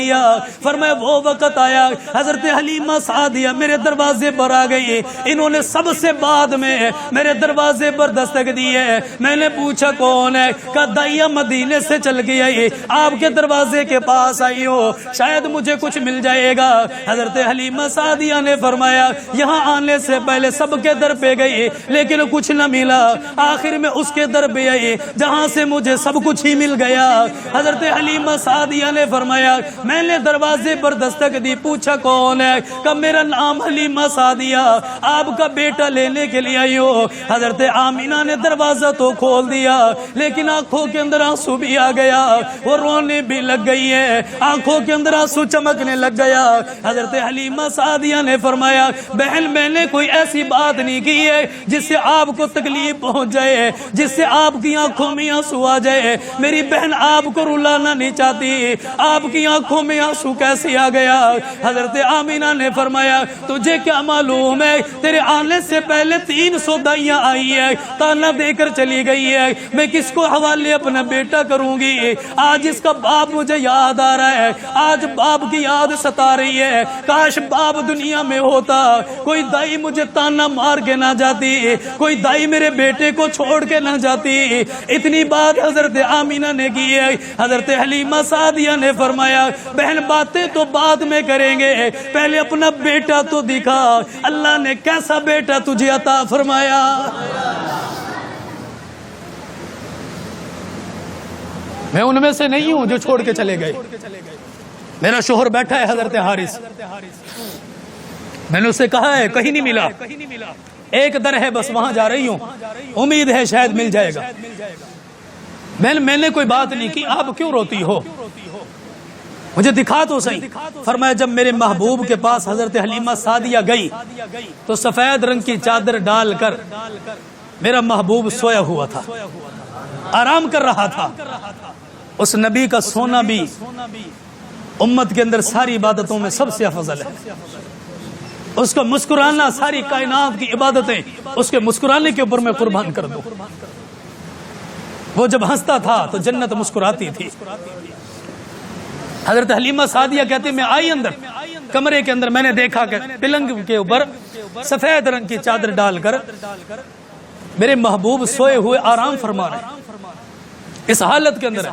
فرمایا وہ وقت آیا حضرت حلیمہ سعدیہ میرے دروازے پر آ گئی، انہوں نے سب سے بعد میں میرے دروازے پر دستک دی ہے۔ میں نے پوچھا کون ہے؟ کہا دائیہ مدینے سے چل کے آئی، آپ کے دروازے کے پاس آئی ہو، شاید مجھے کچھ مل جائے گا۔ حضرت حلیمہ سعدیہ نے فرمایا یہاں آنے سے پہلے سب کے در پہ گئی لیکن کچھ نہ ملا، آخر میں اس کے در پہ آئی جہاں سے مجھے سب کچھ ہی مل گیا۔ حضرت حلیمہ سعدیہ نے فرمایا میں نے دروازے پر دستک دی، پوچھا کون ہے؟ کہ میرا نام حلیمہ سعدیہ، آپ کا بیٹا لینے کے لیے آئی ہو۔ حضرت آمینہ نے دروازہ تو کھول دیا لیکن آنکھوں کے اندر آنسو بھی آ گیا، وہ رونے بھی لگ گئی ہے، آنکھوں کے اندر آنسو چمکنے لگ گیا۔ حضرت حلیمہ سعدیہ نے فرمایا بہن میں نے کوئی ایسی بات نہیں کی ہے جس سے آپ کو تکلیف پہنچ جائے، جس سے آپ کی آنکھوں میں آنسو آ جائے، میری بہن آپ کو رلانا نہیں چاہتی، آپ کی آنکھوں آنکھوں میں آنسو کیسے آ گیا؟ حضرت آمینہ نے فرمایا تجھے کیا معلوم ہے تیرے آنے سے پہلے 300 دائیاں آئی ہے، تانا دے کر چلی گئی ہے، میں کس کو حوالے اپنا بیٹا کروں گی؟ آج اس کا باپ مجھے یاد آ رہا ہے، آج باپ کی یاد ستا رہی ہے، کاش باپ دنیا میں ہوتا، کوئی دائی مجھے تانا مار کے نہ جاتی، کوئی دائی میرے بیٹے کو چھوڑ کے نہ جاتی۔ اتنی بات حضرت آمینہ نے کی ہے۔ حضرت حلیمہ سعدیہ نے فرمایا بہن باتیں تو بعد میں کریں گے، پہلے اپنا بیٹا تو دکھا، اللہ نے کیسا بیٹا تجھے عطا فرمایا۔ میں ان میں سے نہیں ہوں جو چھوڑ کے چلے گئے۔ میرا شوہر بیٹھا ہے حضرت حارث، میں نے اسے کہا ہے کہیں نہیں ملا، ایک در ہے بس وہاں جا رہی ہوں، امید ہے شاید مل جائے گا۔ میں نے کوئی بات نہیں کی، آپ کیوں روتی ہو؟ مجھے دکھا تو صحیح۔ فرمایا جب میرے محبوب کے پاس حضرت حلیمہ سعدیہ گئی تو سفید رنگ کی چادر ڈال کر میرا محبوب سویا ہوا تھا، آرام کر رہا تھا۔ اس نبی کا سونا بھی امت کے اندر ساری عبادتوں میں سب سے افضل ہے۔ اس کا مسکرانا ساری کائنات کی عبادتیں اس کے مسکرانے کے اوپر میں قربان کر دوں۔ وہ جب ہنستا تھا تو جنت مسکراتی تھی۔ حضرت حلیمہ سعدیہ کہتے میں آئی اندر، کمرے کے اندر میں نے دیکھا کہ پلنگ کے اوپر سفید رنگ کی چادر ڈال کر میرے محبوب سوئے ہوئے آرام فرما رہے ہیں۔ اس حالت کے اندر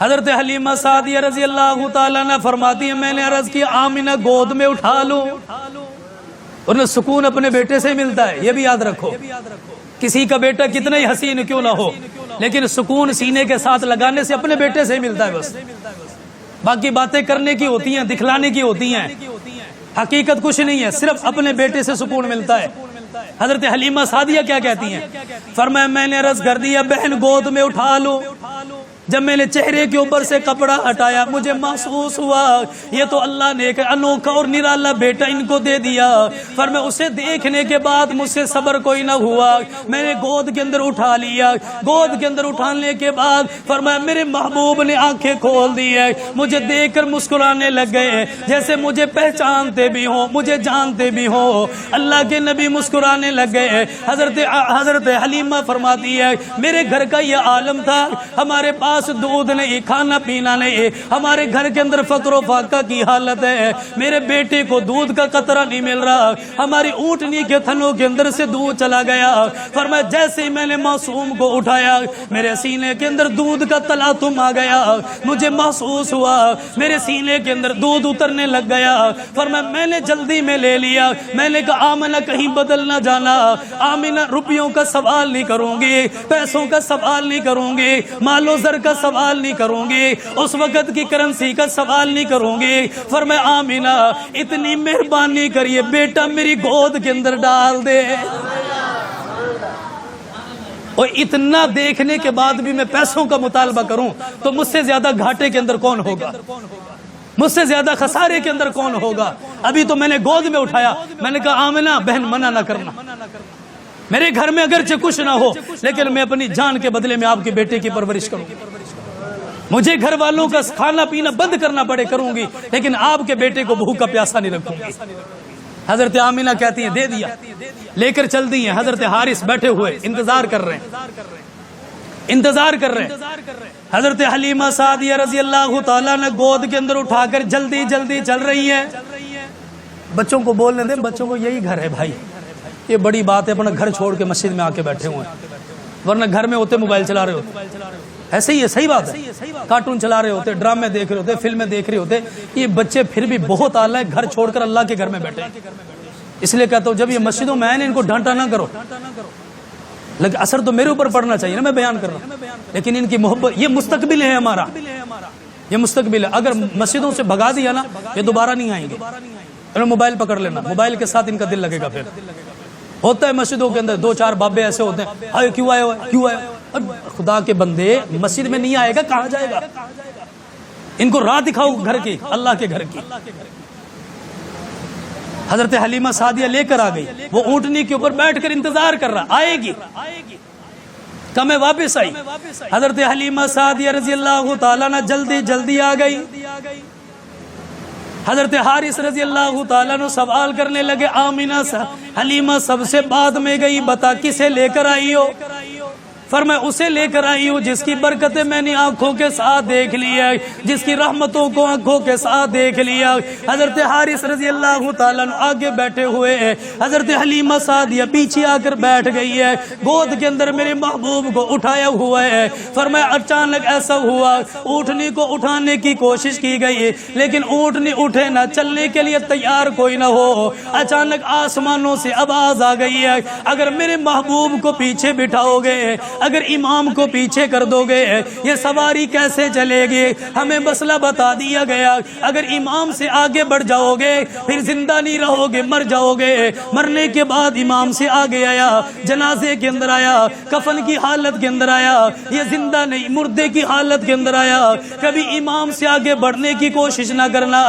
حضرت حلیمہ سعدیہ رضی اللہ تعالیٰ نے فرماتی ہے میں نے عرض کی آمینہ گود میں اٹھا لوں، اور سکون اپنے بیٹے سے ملتا ہے، یہ بھی یاد رکھو۔ کسی کا بیٹا کتنا ہی حسین کیوں نہ ہو، لیکن سکون سینے کے ساتھ لگانے سے اپنے بیٹے سے ملتا ہے بس۔ باقی باتیں کرنے کی ہوتی ہیں، دکھلانے کی ہوتی ہیں، حقیقت کچھ نہیں ہے، صرف اپنے بیٹے سے سکون ملتا ہے۔ حضرت حلیمہ سعدیہ کیا کہتی ہیں؟ فرمایا میں نے عرض کر دیا بہن گود میں اٹھا لو۔ جب میں نے چہرے کے اوپر سے کپڑا ہٹایا مجھے محسوس ہوا یہ تو اللہ نے ایک انوکھا اور نرالا بیٹا ان کو دے دیا۔ فرمایا اسے دیکھنے کے بعد مجھ سے صبر کوئی نہ ہوا، میں نے گود کے اندر اٹھا لیا۔ گود کے اندر اٹھانے کے بعد فرمایا میرے محبوب نے آنکھیں کھول دی ہے، مجھے دیکھ کر مسکرانے لگ گئے جیسے مجھے پہچانتے بھی ہوں، مجھے جانتے بھی ہوں۔ اللہ کے نبی مسکرانے لگ گئے۔ حضرت حلیمہ فرماتی ہے میرے گھر کا یہ عالم تھا، ہمارے پاس دودھ نہیں، کھانا پینا نہیں، ہمارے گھر کے اندر فقر و فاقہ کی حالت ہے، میرے بیٹے کو دودھ کا قطرہ نہیں مل رہا، ہماری اونٹنی کے تھنوں کے اندر سے دودھ چلا گیا۔ فرمایا جیسے ہی میں نے معصوم کو اٹھایا میرے سینے کے اندر دودھ کا تلاطم آ گیا، مجھے محسوس ہوا میرے سینے کے اندر دودھ اترنے لگ گیا۔ فرمایا میں نے جلدی میں لے لیا، میں نے کہا آمنہ کہیں بدل نہ جانا، آمنہ روپیوں کا سوال نہیں کروں گی، پیسوں کا سوال نہیں کروں گی، مال و زر کا سوال نہیں کروں گی، اس وقت کی کرنسی کا سوال نہیں کروں گی۔ فرمایا آمینہ اتنی مہربانی کریے بیٹا میری گود کے اندر ڈال دے۔ اور اتنا دیکھنے کے بعد بھی میں پیسوں کا مطالبہ کروں تو مجھ سے زیادہ گھاٹے کے اندر کون ہوگا، مجھ سے زیادہ خسارے کے اندر کون ہوگا۔ ابھی تو میں نے گود میں اٹھایا، میں نے کہا آمینہ بہن منع نہ کرنا، میرے گھر میں اگرچہ کچھ نہ ہو لیکن میں اپنی جان کے بدلے میں آپ کے بیٹے کی پرورش کروں گی، مجھے گھر والوں کا کھانا پینا بند کرنا پڑے کروں گی لیکن آپ کے بیٹے کو بھوکا پیاسا نہیں رکھوں گی۔ حضرت آمینہ کہتی ہیں دے دیا، لے کر چل دی ہیں۔ حضرت حارث بیٹھے ہوئے انتظار کر رہے ہیں۔ حضرت حلیمہ سعدیہ رضی اللہ تعالیٰ نے گود کے اندر اٹھا کر جلدی جلدی چل رہی ہے۔ بچوں کو بولنے دیں، بچوں کو یہی گھر ہے بھائی، یہ بڑی بات ہے اپنا گھر چھوڑ کے مسجد میں آ کے بیٹھے ہوئے ہیں، ورنہ گھر میں ہوتے موبائل چلا رہے ہوتے، ایسے ہی ہے، صحیح بات ہے، کارٹون چلا رہے ہوتے، ڈرامے دیکھ رہے ہوتے، فلمیں دیکھ رہے ہوتے۔ یہ بچے پھر بھی بہت اعلیٰ ہے، گھر چھوڑ کر اللہ کے گھر میں بیٹھے ہیں۔ اس لیے کہتا ہوں جب یہ مسجدوں میں آئے ان کو ڈانٹا نہ کرو، لیکن اثر تو میرے اوپر پڑنا چاہیے نا، میں بیان کر رہا ہوں، لیکن ان کی محبت یہ مستقبل ہے ہمارا، یہ مستقبل ہے۔ اگر مسجدوں سے بھگا دیا نا یہ دوبارہ نہیں آئیں گے۔ موبائل پکڑ لینا، موبائل کے ساتھ ان کا دل لگے گا۔ پھر ہوتا ہے مسجدوں کے اندر دو چار بابے ایسے ہوتے ہیں، آئے کیوں آئے ہوئے، کیوں آئے؟ خدا کے بندے مسجد میں نہیں آئے گا کہاں جائے گا؟ ان کو راہ دکھاؤ گھر کی، اللہ کے گھر کی۔ حضرت حلیمہ سعدیہ لے کر آ گئی، وہ اونٹنی کے اوپر بیٹھ کر انتظار کر رہا، آئے گی کم واپس آئی۔ حضرت حلیمہ سعدیہ رضی اللہ تعالیٰ نے جلدی جلدی آ گئی۔ حضرت حارث رضی اللہ تعالیٰ عنہ سوال کرنے لگے، آمینہ حلیمہ سب سے بعد میں گئی، بتا کسے لے کر آئی ہو؟ فرمایا اسے لے کر آئی ہوں جس کی برکتیں میں نے آنکھوں کے ساتھ دیکھ لیا، جس کی رحمتوں کو آنکھوں کے ساتھ دیکھ لیا۔ حضرت حارث رضی اللہ تعالیٰ عنہ آگے بیٹھے ہوئے ہیں، حضرت حلیمہ سعدیہ پیچھے آ کر بیٹھ گئی ہے، گود کے اندر میرے محبوب کو اٹھایا ہوا ہے۔ فرمایا اچانک ایسا ہوا، اونٹنی کو اٹھانے کی کوشش کی گئی لیکن اونٹنی اٹھے نہ، چلنے کے لیے تیار کوئی نہ ہو۔ اچانک آسمانوں سے آواز آ گئی ہے، اگر میرے محبوب کو پیچھے بٹھاؤ گے، اگر امام کو پیچھے کر دو گے، یہ سواری کیسے چلے گی؟ ہمیں مسئلہ بتا دیا گیا، اگر امام سے آگے بڑھ جاؤ گے پھر زندہ نہیں رہو گے، مر جاؤ گے۔ مرنے کے بعد امام سے آگے آیا، جنازے کے اندر آیا، کفن کی حالت کے اندر آیا، یہ زندہ نہیں مردے کی حالت کے اندر آیا۔ کبھی امام سے آگے بڑھنے کی کوشش نہ کرنا،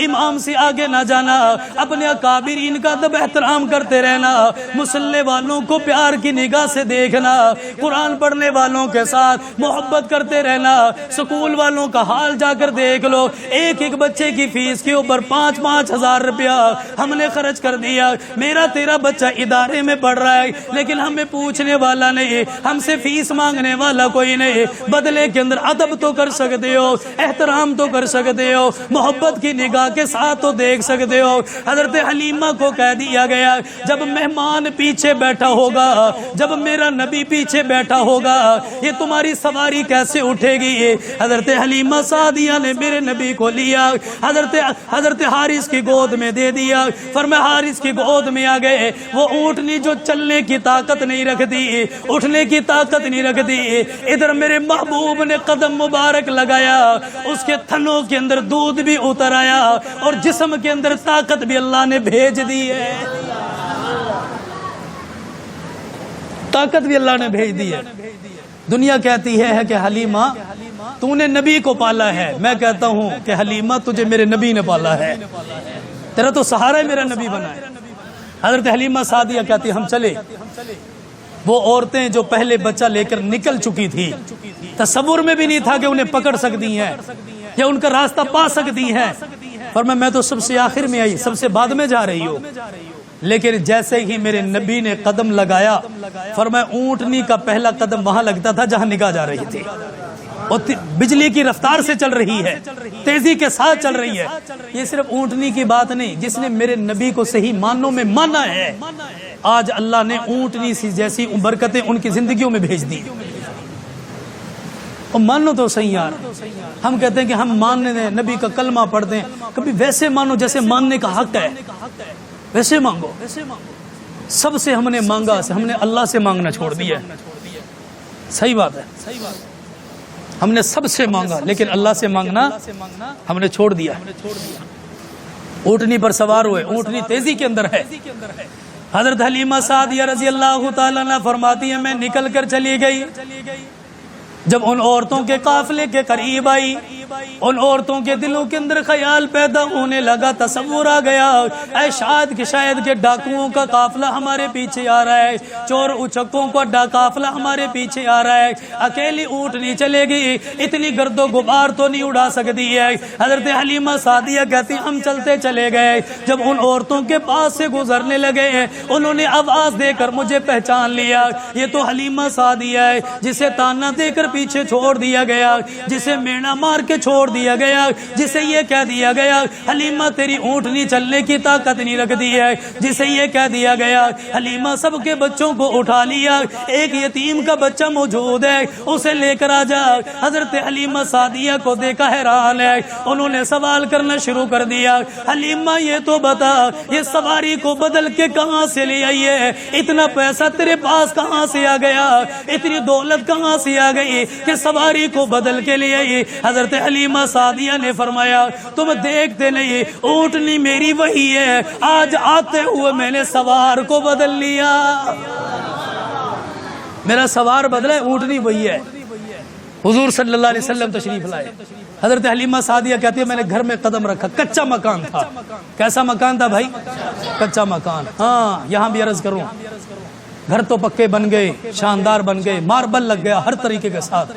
امام سے آگے نہ جانا، اپنے اکابرین کا ادب احترام کرتے رہنا، مصلی والوں کو پیار کی نگاہ سے دیکھنا، قرآن پڑھنے والوں کے ساتھ محبت کرتے رہنا۔ سکول والوں کا حال جا کر دیکھ لو، ایک ایک بچے کی فیس کے اوپر 5-5 ہزار روپیہ ہم نے خرچ کر دیا۔ میرا تیرا بچہ ادارے میں پڑھ رہا ہے لیکن ہمیں پوچھنے والا نہیں، ہم سے فیس مانگنے والا کوئی نہیں۔ بدلے کے اندر ادب تو کر سکتے ہو، احترام تو کر سکتے ہو، محبت کی نگاہ کے ساتھ تو دیکھ سکتے ہو۔ حضرت حلیمہ کو کہہ دیا گیا جب مہمان پیچھے بیٹھا ہوگا، جب میرا نبی پیچھے بیٹھا ہوگا، یہ تمہاری سواری کیسے اٹھے گی؟ حضرت حلیمہ سعدیہ نے میرے نبی کو لیا، حضرت حارث کی گود میں دے دیا۔ فرمایا حارث کی گود میں آ گئے، وہ اونٹنی جو چلنے کی طاقت نہیں رکھتی، اٹھنے کی طاقت نہیں رکھتی، ادھر میرے محبوب نے قدم مبارک لگایا، اس کے تھنوں کے اندر دودھ بھی اتر آیا اور جسم کے اندر طاقت بھی اللہ نے بھیج دی ہے، طاقت بھی اللہ نے بھیج دی ہے۔ دنیا کہتی ہے کہ حلیمہ تو نے نبی کو پالا ہے، میں کہتا ہوں کہ حلیمہ تجھے میرے نبی نے پالا ہے، تیرا تو سہارا میرا نبی بنا ہے۔ حضرت حلیمہ سعدیہ کہتی ہم چلے۔ وہ عورتیں جو پہلے بچہ لے کر نکل چکی تھی، تصور میں بھی نہیں تھا کہ انہیں پکڑ سکتی ہیں یا ان کا راستہ پا سکتی ہیں۔ فرمایا میں تو سب سے آخر میں آئی، سب سے بعد میں جا رہی ہوں، لیکن جیسے ہی میرے نبی نے قدم لگایا، فرمایا اونٹنی کا پہلا قدم وہاں لگتا تھا جہاں نگاہ جا رہی تھی، اور بجلی کی رفتار سے چل رہی ہے، تیزی کے ساتھ چل رہی ہے۔ یہ صرف اونٹنی کی بات نہیں، جس نے میرے نبی کو صحیح معنوں میں مانا ہے، آج اللہ نے اونٹنی سی جیسی برکتیں ان کی زندگیوں میں بھیج دی۔ اور مانو تو صحیح یار، ہم کہتے ہیں کہ ہم ماننے دیں، نبی کا کلمہ پڑھ دیں، کبھی ویسے مانو جیسے ماننے کا حق ہے، ویسے مانگو۔ سب سے ہم نے مانگا، ہم نے اللہ سے مانگنا چھوڑ دیا ہے، صحیح بات ہے، ہم نے سب سے مانگا لیکن اللہ سے مانگنا ہم نے چھوڑ دیا۔ اونٹنی پر سوار ہوئے، اونٹنی تیزی کے اندر ہے۔ حضرت حلیمہ سعدیہ رضی اللہ تعالیٰ عنہ فرماتی ہے میں نکل کر چلی گئی، جب ان عورتوں کے قافلے کے قریب آئی، ان عورتوں کے دلوں کے اندر خیال پیدا ہونے لگا، تصور آ گیا اے شاید کہ ڈاکوؤں کا قافلہ ہمارے پیچھے آ رہا ہے، چور اچکوں کا قافلہ ہمارے پیچھے آ رہا ہے، اکیلی اونٹ نہیں چلے گی، اتنی گرد و غبار تو نہیں اڑا سکتی ہے۔ حضرت حلیمہ سعدیہ کہتی ہم چلتے چلے گئے، جب ان عورتوں کے پاس سے گزرنے لگے انہوں نے آواز دے کر مجھے پہچان لیا، یہ تو حلیمہ سعدیہ ہے جسے تانا دے کر پیچھے چھوڑ دیا گیا، جسے مینا مار کے چھوڑ دیا گیا، جسے یہ کہہ دیا گیا حلیمہ تیری اونٹنی چلنے کی طاقت نہیں رکھتی ہے، جسے یہ کہہ دیا گیا حلیمہ سب کے بچوں کو اٹھا لیا، ایک یتیم کا بچہ موجود ہے اسے لے کر آ جا۔ حضرت حلیمہ سعدیہ کو دیکھا حیران ہے، انہوں نے سوال کرنا شروع کر دیا حلیمہ یہ تو بتا یہ سواری کو بدل کے کہاں سے لے آئی ہے، اتنا پیسہ تیرے پاس کہاں سے آ گیا، اتنی دولت کہاں سے آ گئی کہ سواری کو بدل کے لے آئی۔ حضرت حلیمہ سعدیہ نے فرمایا تم دیکھتے نہیں اونٹنی میری وہی ہے، آج آتے ہوئے میں نے سوار کو بدل لیا، میرا سوار بدلا ہے، اونٹنی وہی ہے۔ حضور صلی اللہ علیہ وسلم تشریف لائے، حضرت حلیمہ سعدیہ کہتی ہے میں نے گھر میں قدم رکھا، کچا مکان تھا۔ کیسا مکان تھا بھائی؟ کچا مکان۔ ہاں یہاں بھی عرض کروں، گھر تو پکے بن گئے، شاندار بن گئے، ماربل لگ گیا ہر طریقے کے ساتھ،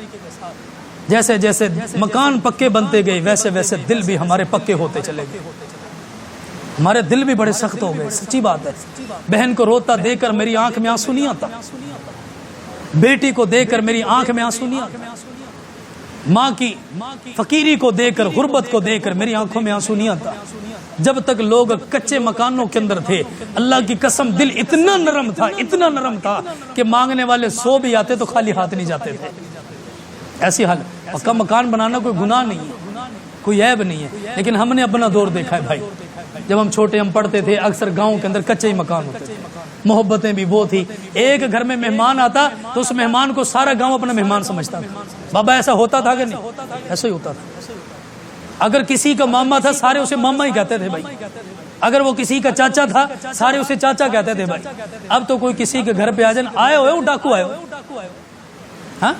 جیسے جیسے مکان پکے بنتے گئے ویسے ویسے دل بھی ہمارے پکے ہوتے چلے گئے۔ ہمارے دل بھی بڑے سخت ہو گئے، سچی بات ہے۔ بہن کو روتا دیکھ کر میری آنکھ میں آنسو نہیں آتا، بیٹی کو دیکھ کر میری آنکھ میں آنسو نہیں آتا، ماں کی فقیری کو دیکھ کر، غربت کو دیکھ کر میری آنکھوں میں آنسو نہیں آتا۔ جب تک لوگ کچے مکانوں کے اندر تھے، اللہ کی قسم دل اتنا نرم تھا، اتنا نرم تھا کہ مانگنے والے 100 بھی آتے تو خالی ہاتھ نہیں جاتے تھے۔ ایسی حال، پکا مکان بنانا کوئی گناہ نہیں ہے، کوئی عیب نہیں ہے، لیکن ہم نے اپنا دور دیکھا ہے بھائی۔ جب ہم چھوٹے ہم پڑھتے تھے، اکثر گاؤں کے اندر کچے ہی مکان ہوتے تھے، محبتیں بھی وہ تھی۔ ایک گھر میں مہمان آتا تو اس مہمان کو سارا گاؤں اپنا مہمان سمجھتا تھا۔ بابا ایسا ہوتا تھا کہ نہیں؟ ایسا ہی ہوتا تھا۔ اگر کسی کا ماما تھا سارے اسے ماما ہی کہتے تھے بھائی، اگر وہ کسی کا چاچا تھا سارے اسے چاچا کہتے تھے بھائی۔ اب تو کوئی کسی کے گھر پہ آ جائے، آئے ہوئے ڈاکو آئے ہوئے، ہاں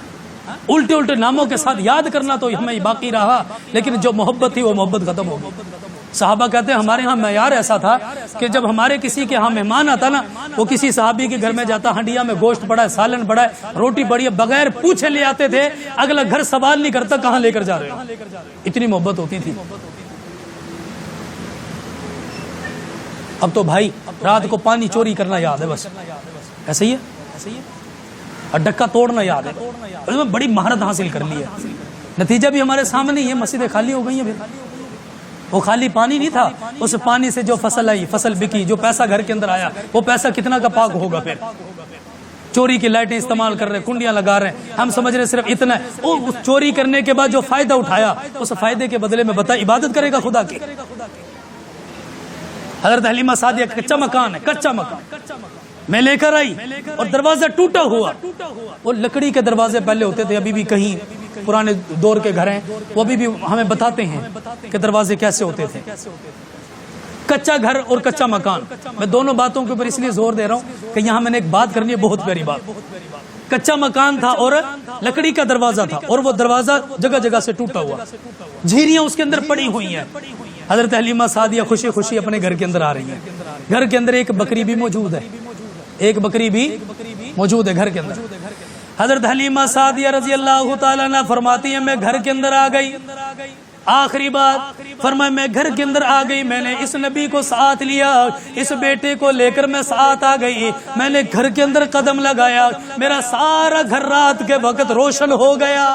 الٹے الٹے ناموں کے ساتھ یاد کرنا تو ہمیں باقی رہا، لیکن جو محبت تھی وہ محبت ختم ہو گئی۔ صحابہ کہتے ہیں ہمارے ہاں معیار ایسا تھا کہ جب ہمارے کسی کے ہاں مہمان آتا نا، وہ کسی صحابی کے گھر میں جاتا، ہنڈیا میں گوشت پڑا ہے، سالن پڑا ہے، روٹی پڑی ہے، بغیر پوچھے لے آتے تھے، اگلا گھر سوال نہیں کرتا کہاں لے کر جا رہے ہو، اتنی محبت ہوتی تھی۔ اب تو بھائی رات کو پانی چوری کرنا یاد ہے بس، ایسے ہی ہے، اور ڈکا توڑنا یاد ہے، بڑی مہارت حاصل کر لی ہے۔ نتیجہ بھی ہمارے سامنے ہی ہے، مسجدیں خالی ہو گئی ہیں۔ وہ خالی پانی نہیں تھا، اس پانی سے جو فصل آئی، فصل بکی، جو پیسہ گھر کے اندر آیا، وہ پیسہ کتنا کا پاک ہوگا پھر۔ چوری کی لائٹیں استعمال کر رہے ہیں، کنڈیاں لگا رہے ہیں، ہم سمجھ رہے صرف اتنا ہے۔ وہ چوری کرنے کے بعد جو فائدہ اٹھایا، اس فائدے کے بدلے میں بتا عبادت کرے گا خدا کی۔ حضرت حلیمہ سعدیہ کا کچا مکان ہے، کچا مکان میں لے کر آئی اور دروازہ ٹوٹا ہوا۔ وہ لکڑی کے دروازے پہلے ہوتے تھے، ابھی بھی کہیں پرانے دور کے گھر ہیں وہ ابھی بھی ہمیں بتاتے ہیں کہ دروازے کیسے ہوتے تھے۔ کچا گھر اور کچا مکان، میں دونوں باتوں کے اوپر اس لیے زور دے رہا ہوں کہ یہاں میں نے ایک بات کرنی ہے، بہت پیاری بات۔ کچا مکان تھا اور لکڑی کا دروازہ تھا، اور وہ دروازہ جگہ جگہ سے ٹوٹا ہوا، جھیریاں اس کے اندر پڑی ہوئی ہیں۔ حضرت حلیمہ سعدیہ خوشی خوشی اپنے گھر کے اندر آ رہی ہیں۔ گھر کے اندر ایک بکری بھی موجود ہے، ایک بکری بھی موجود ہے گھر کے اندر۔ حضرت حلیمہ سعدیہ رضی اللہ تعالیٰ عنہ فرماتی ہیں میں گھر کے اندر آ گئی، آخری بات فرمایا میں گھر کے اندر آ گئی، میں نے اس نبی کو ساتھ لیا، اس بیٹے کو لے کر میں ساتھ آ گئی، میں نے گھر کے اندر قدم لگایا، میرا سارا گھر رات کے وقت روشن ہو گیا،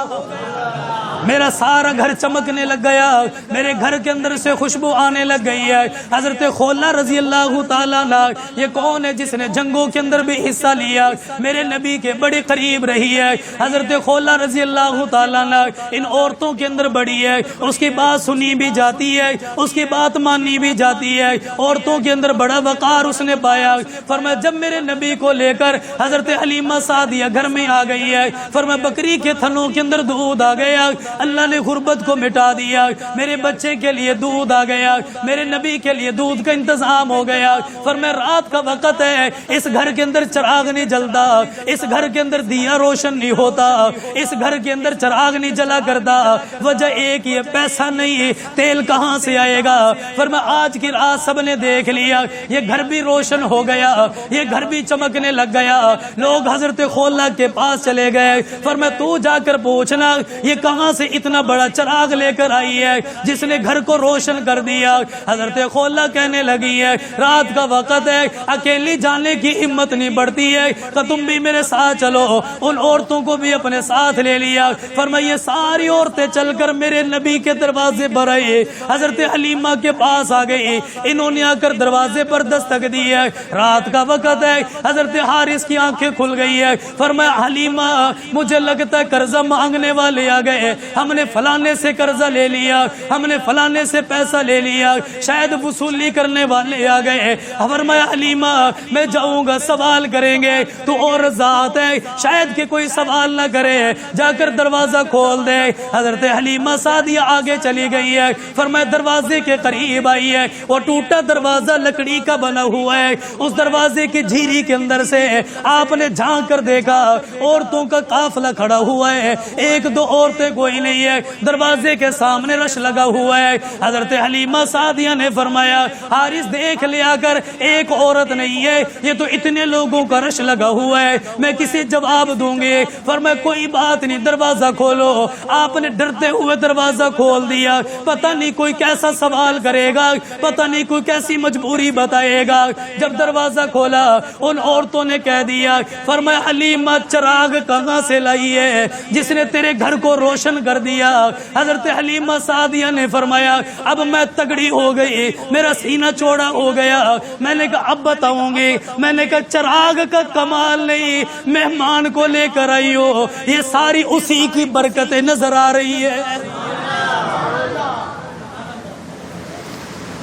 میرا سارا گھر چمکنے لگ گیا، میرے گھر کے اندر سے خوشبو آنے لگ گئی ہے۔ حضرت خولہ رضی اللہ تعالیٰ عنہ یہ کون ہے جس نے جنگوں کے اندر بھی حصہ لیا، میرے نبی کے بڑے قریب رہی ہے۔ حضرت خولہ رضی اللہ تعالیٰ عنہ ان عورتوں کے اندر بڑی ہے، اس کی بات سنی بھی جاتی ہے، اس کی بات مانی بھی جاتی ہے، عورتوں کے اندر بڑا وقار اس نے پایا۔ فرمایا جب میرے نبی کو لے کر حضرت حلیمہ سعدیہ گھر میں آ گئی ہے، فرمایا بکری کے تھنوں کے اندر دودھ آ گیا، اللہ نے غربت کو مٹا دیا، میرے بچے کے لیے دودھ آ گیا، میرے نبی کے لیے دودھ کا انتظام ہو گیا۔ فرمایا رات کا وقت ہے، اس گھر کے اندر چراغ نہیں جلتا، اس گھر کے اندر دیا روشن نہیں ہوتا، اس گھر کے اندر چراغ نہیں جلا کرتا، وجہ ایک یہ پیسہ نہیں، تیل کہاں سے آئے گا؟ فرمایا آج کی رات سب نے دیکھ لیا، یہ گھر بھی روشن ہو گیا، یہ گھر بھی چمکنے لگ گیا۔ لوگ حضرت خولہ کے پاس چلے گئے، فرمایا تو جا کر پوچھنا یہ کہاں سے اتنا بڑا چراغ لے کر آئی ہے جس نے گھر کو روشن کر دیا۔ حضرت خولہ کہنے لگی ہے رات کا وقت ہے، اکیلی جانے کی ہمت نہیں بڑھتی ہے کہ تم بھی میرے ساتھ چلو۔ ان عورتوں کو بھی اپنے ساتھ لے لیا، فرمایا یہ ساری عورتیں چل کر میرے نبی کے دروازے پر آئی، حضرت حلیمہ کے پاس آ گئی، انہوں نے آ کر دروازے پر دستک دی ہے، رات کا وقت ہے، حضرت حارث کی آنکھیں کھل گئی ہے، فرمایا حلیمہ مجھے لگتا ہے قرضہ مانگنے والے آ گئے، ہم نے فلانے سے قرضہ لے لیا، ہم نے فلانے سے پیسہ لے لیا، شاید وصولی کرنے والے آ گئے۔ فرمایا حلیمہ میں جاؤں گا سوال کریں گے، تو اور ذات ہے شاید کہ کوئی سوال نہ کرے، جا کر دروازہ کھول دے۔ حضرت حلیمہ سعدیہ آگے چلی گئی ہے، فرمایا دروازے کے قریب آئی ہے، وہ ٹوٹا دروازہ لکڑی کا بنا ہوا ہے، اس دروازے کی جھیری کے اندر سے آپ نے جھانک کر دیکھا عورتوں کا قافلہ کھڑا ہوا ہے، ایک دو عورتیں کوئی کوئی نہیں ہے, دروازے کے سامنے رش لگا ہوا ہے. حضرت حلیمہ سعدیہ نے فرمایا حارث دیکھ لیا کر, ایک عورت نہیں ہے, یہ تو اتنے لوگوں کا رش لگا ہوا ہے, میں کسی جواب دوں گی. فرمایا کوئی بات نہیں, دروازہ کھولو. آپ نے ڈرتے ہوئے دروازہ کھول دیا, پتہ نہیں کوئی کیسا سوال کرے گا, پتہ نہیں کوئی کیسی مجبوری بتائے گا. جب دروازہ کھولا ان عورتوں نے کہہ دیا, فرمایا حلیمہ چراغ کہاں سے لائی ہے جس نے تیرے گھر کو روشن کر دیا؟ حضرت حلیمہ سعدیہ نے فرمایا اب میں تگڑی ہو گئی, میرا سینہ چوڑا ہو گیا. میں نے کہا اب بتاؤں گی. میں نے کہا چراغ کا کمال نہیں, مہمان کو لے کر آئی ہو, یہ ساری اسی کی برکتیں نظر آ رہی ہے.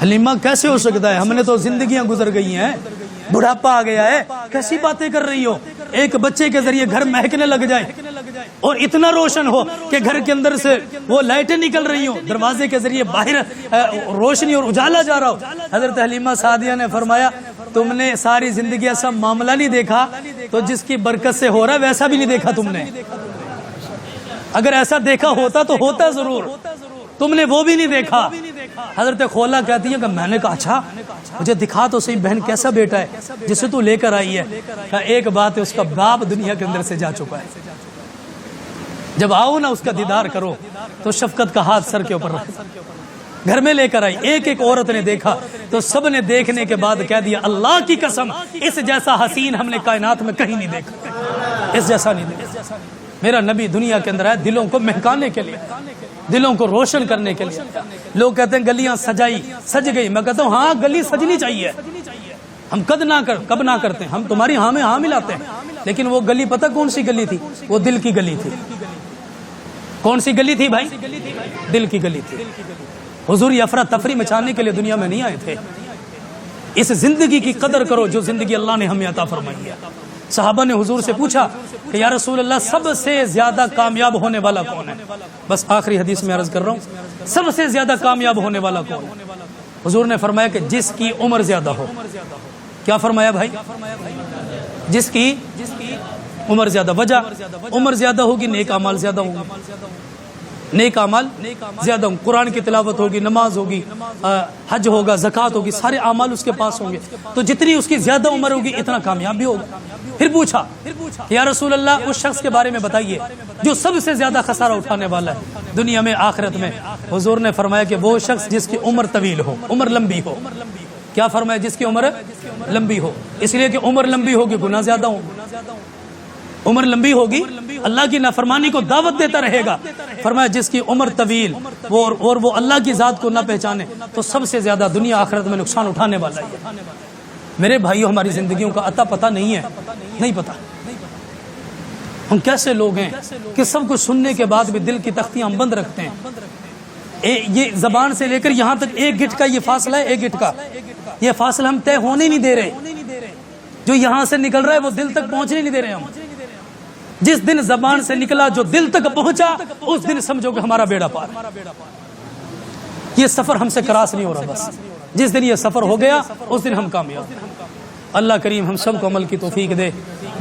حلیمہ کیسے ہو سکتا ہے, ہم نے تو زندگیاں گزر گئی ہیں, بڑھاپا آ گیا ہے, کیسی باتیں کر رہی ہو؟ ایک بچے کے ذریعے گھر مہکنے لگ جائے اور اتنا روشن ہو کہ گھر کے اندر سے وہ لائٹیں نکل رہی ہوں, دروازے کے ذریعے باہر روشنی اور اجالا جا رہا ہو. حضرت حلیمہ سعدیہ نے فرمایا تم نے ساری زندگی ایسا معاملہ نہیں دیکھا, تو جس کی برکت سے ہو رہا ہے ویسا بھی نہیں دیکھا تم نے. اگر ایسا دیکھا ہوتا تو ہوتا ضرور, تم نے وہ بھی نہیں دیکھا. حضرت خولا کہتی ہے کہ میں نے کہا اچھا مجھے دکھا تو صحیح بہن کیسا بیٹا ہے جسے تو لے کر آئی ہے. کہا ایک بات ہے, اس کا باپ دنیا کے اندر سے جا چکا ہے, جب آؤ نا اس کا دیدار کرو. تو شفقت کا ہاتھ سر کے اوپر رکھ گھر میں لے کر آئی. ایک ایک عورت نے دیکھا تو سب نے دیکھنے کے بعد کہہ دیا اللہ کی قسم اس جیسا حسین ہم نے کائنات میں کہیں نہیں دیکھا, اس جیسا نہیں دیکھا. میرا نبی دنیا کے اندر ہے دلوں کو مہکانے کے لیے, دلوں کو روشن کرنے کے لیے. لوگ کہتے ہیں گلیاں سج گئی, میں کہتا ہوں ہاں گلی سجنی چاہیے. ہم کب نہ کرتے ہیں, ہم تمہاری ہاں میں ہاں ملاتے ہیں, لیکن وہ گلی پتہ کون سی گلی تھی؟ وہ دل کی گلی تھی. کون سی گلی تھی بھائی؟ دل کی گلی تھی. حضور یہ افراتفری مچانے کے لیے دنیا میں نہیں آئے تھے. اس زندگی کی قدر کرو جو زندگی اللہ نے ہمیں عطا فرمائی ہے. صحابہ نے حضور سے پوچھا کہ یا رسول اللہ سب سے زیادہ کامیاب ہونے والا کون ہے؟ بس آخری حدیث میں عرض کر رہا ہوں, سب سے زیادہ کامیاب ہونے والا کون ہے؟ حضور نے فرمایا کہ جس کی عمر زیادہ ہو. کیا فرمایا بھائی؟ جس کی عمر زیادہ. وجہ عمر زیادہ ہوگی نیک اعمال زیادہ ہوں گے, نیک اعمال زیادہ ہوں. قرآن کی تلاوت ہوگی, نماز ہوگی, حج ہوگا, زکوٰۃ ہوگی, سارے اعمال اس کے پاس ہوں گے. تو جتنی اس کی زیادہ عمر ہوگی اتنا کامیاب بھی ہوگا. پھر پوچھا یا رسول اللہ اس شخص کے بارے میں بتائیے جو سب سے زیادہ خسارہ اٹھانے والا ہے دنیا میں آخرت میں. حضور نے فرمایا کہ وہ شخص جس کی عمر طویل ہو, عمر لمبی ہو. کیا فرمایا؟ جس کی عمر لمبی ہو. اس لیے کہ عمر لمبی ہوگی گناہ زیادہ ہوں, عمر لمبی ہوگی اللہ کی نافرمانی کو دعوت دیتا رہے گا. فرمایا جس کی عمر طویل اور وہ اللہ کی ذات کو نہ پہچانے تو سب سے زیادہ دنیا آخرت میں نقصان اٹھانے والا ہے. میرے بھائیوں ہماری زندگیوں کا عطا پتہ نہیں ہے, نہیں پتا. ہم کیسے لوگ ہیں کہ سب کچھ سننے کے بعد بھی دل کی تختیاں ہم بند رکھتے ہیں. یہ زبان سے لے کر یہاں تک ایک گٹ کا یہ فاصلہ ہے, ایک گٹ کا یہ فاصلہ ہم طے ہونے نہیں دے رہے. جو یہاں سے نکل رہا ہے وہ دل تک پہنچنے نہیں دے رہے. ہم جس دن زبان سے نکلا جو دل تک پہنچا اس دن سمجھو کہ ہمارا بیڑا پار. یہ سفر ہم سے کراس نہیں ہو رہا. بس جس دن یہ سفر ہو گیا اس دن ہم کامیاب. اللہ کریم ہم سب کو عمل کی توفیق دے.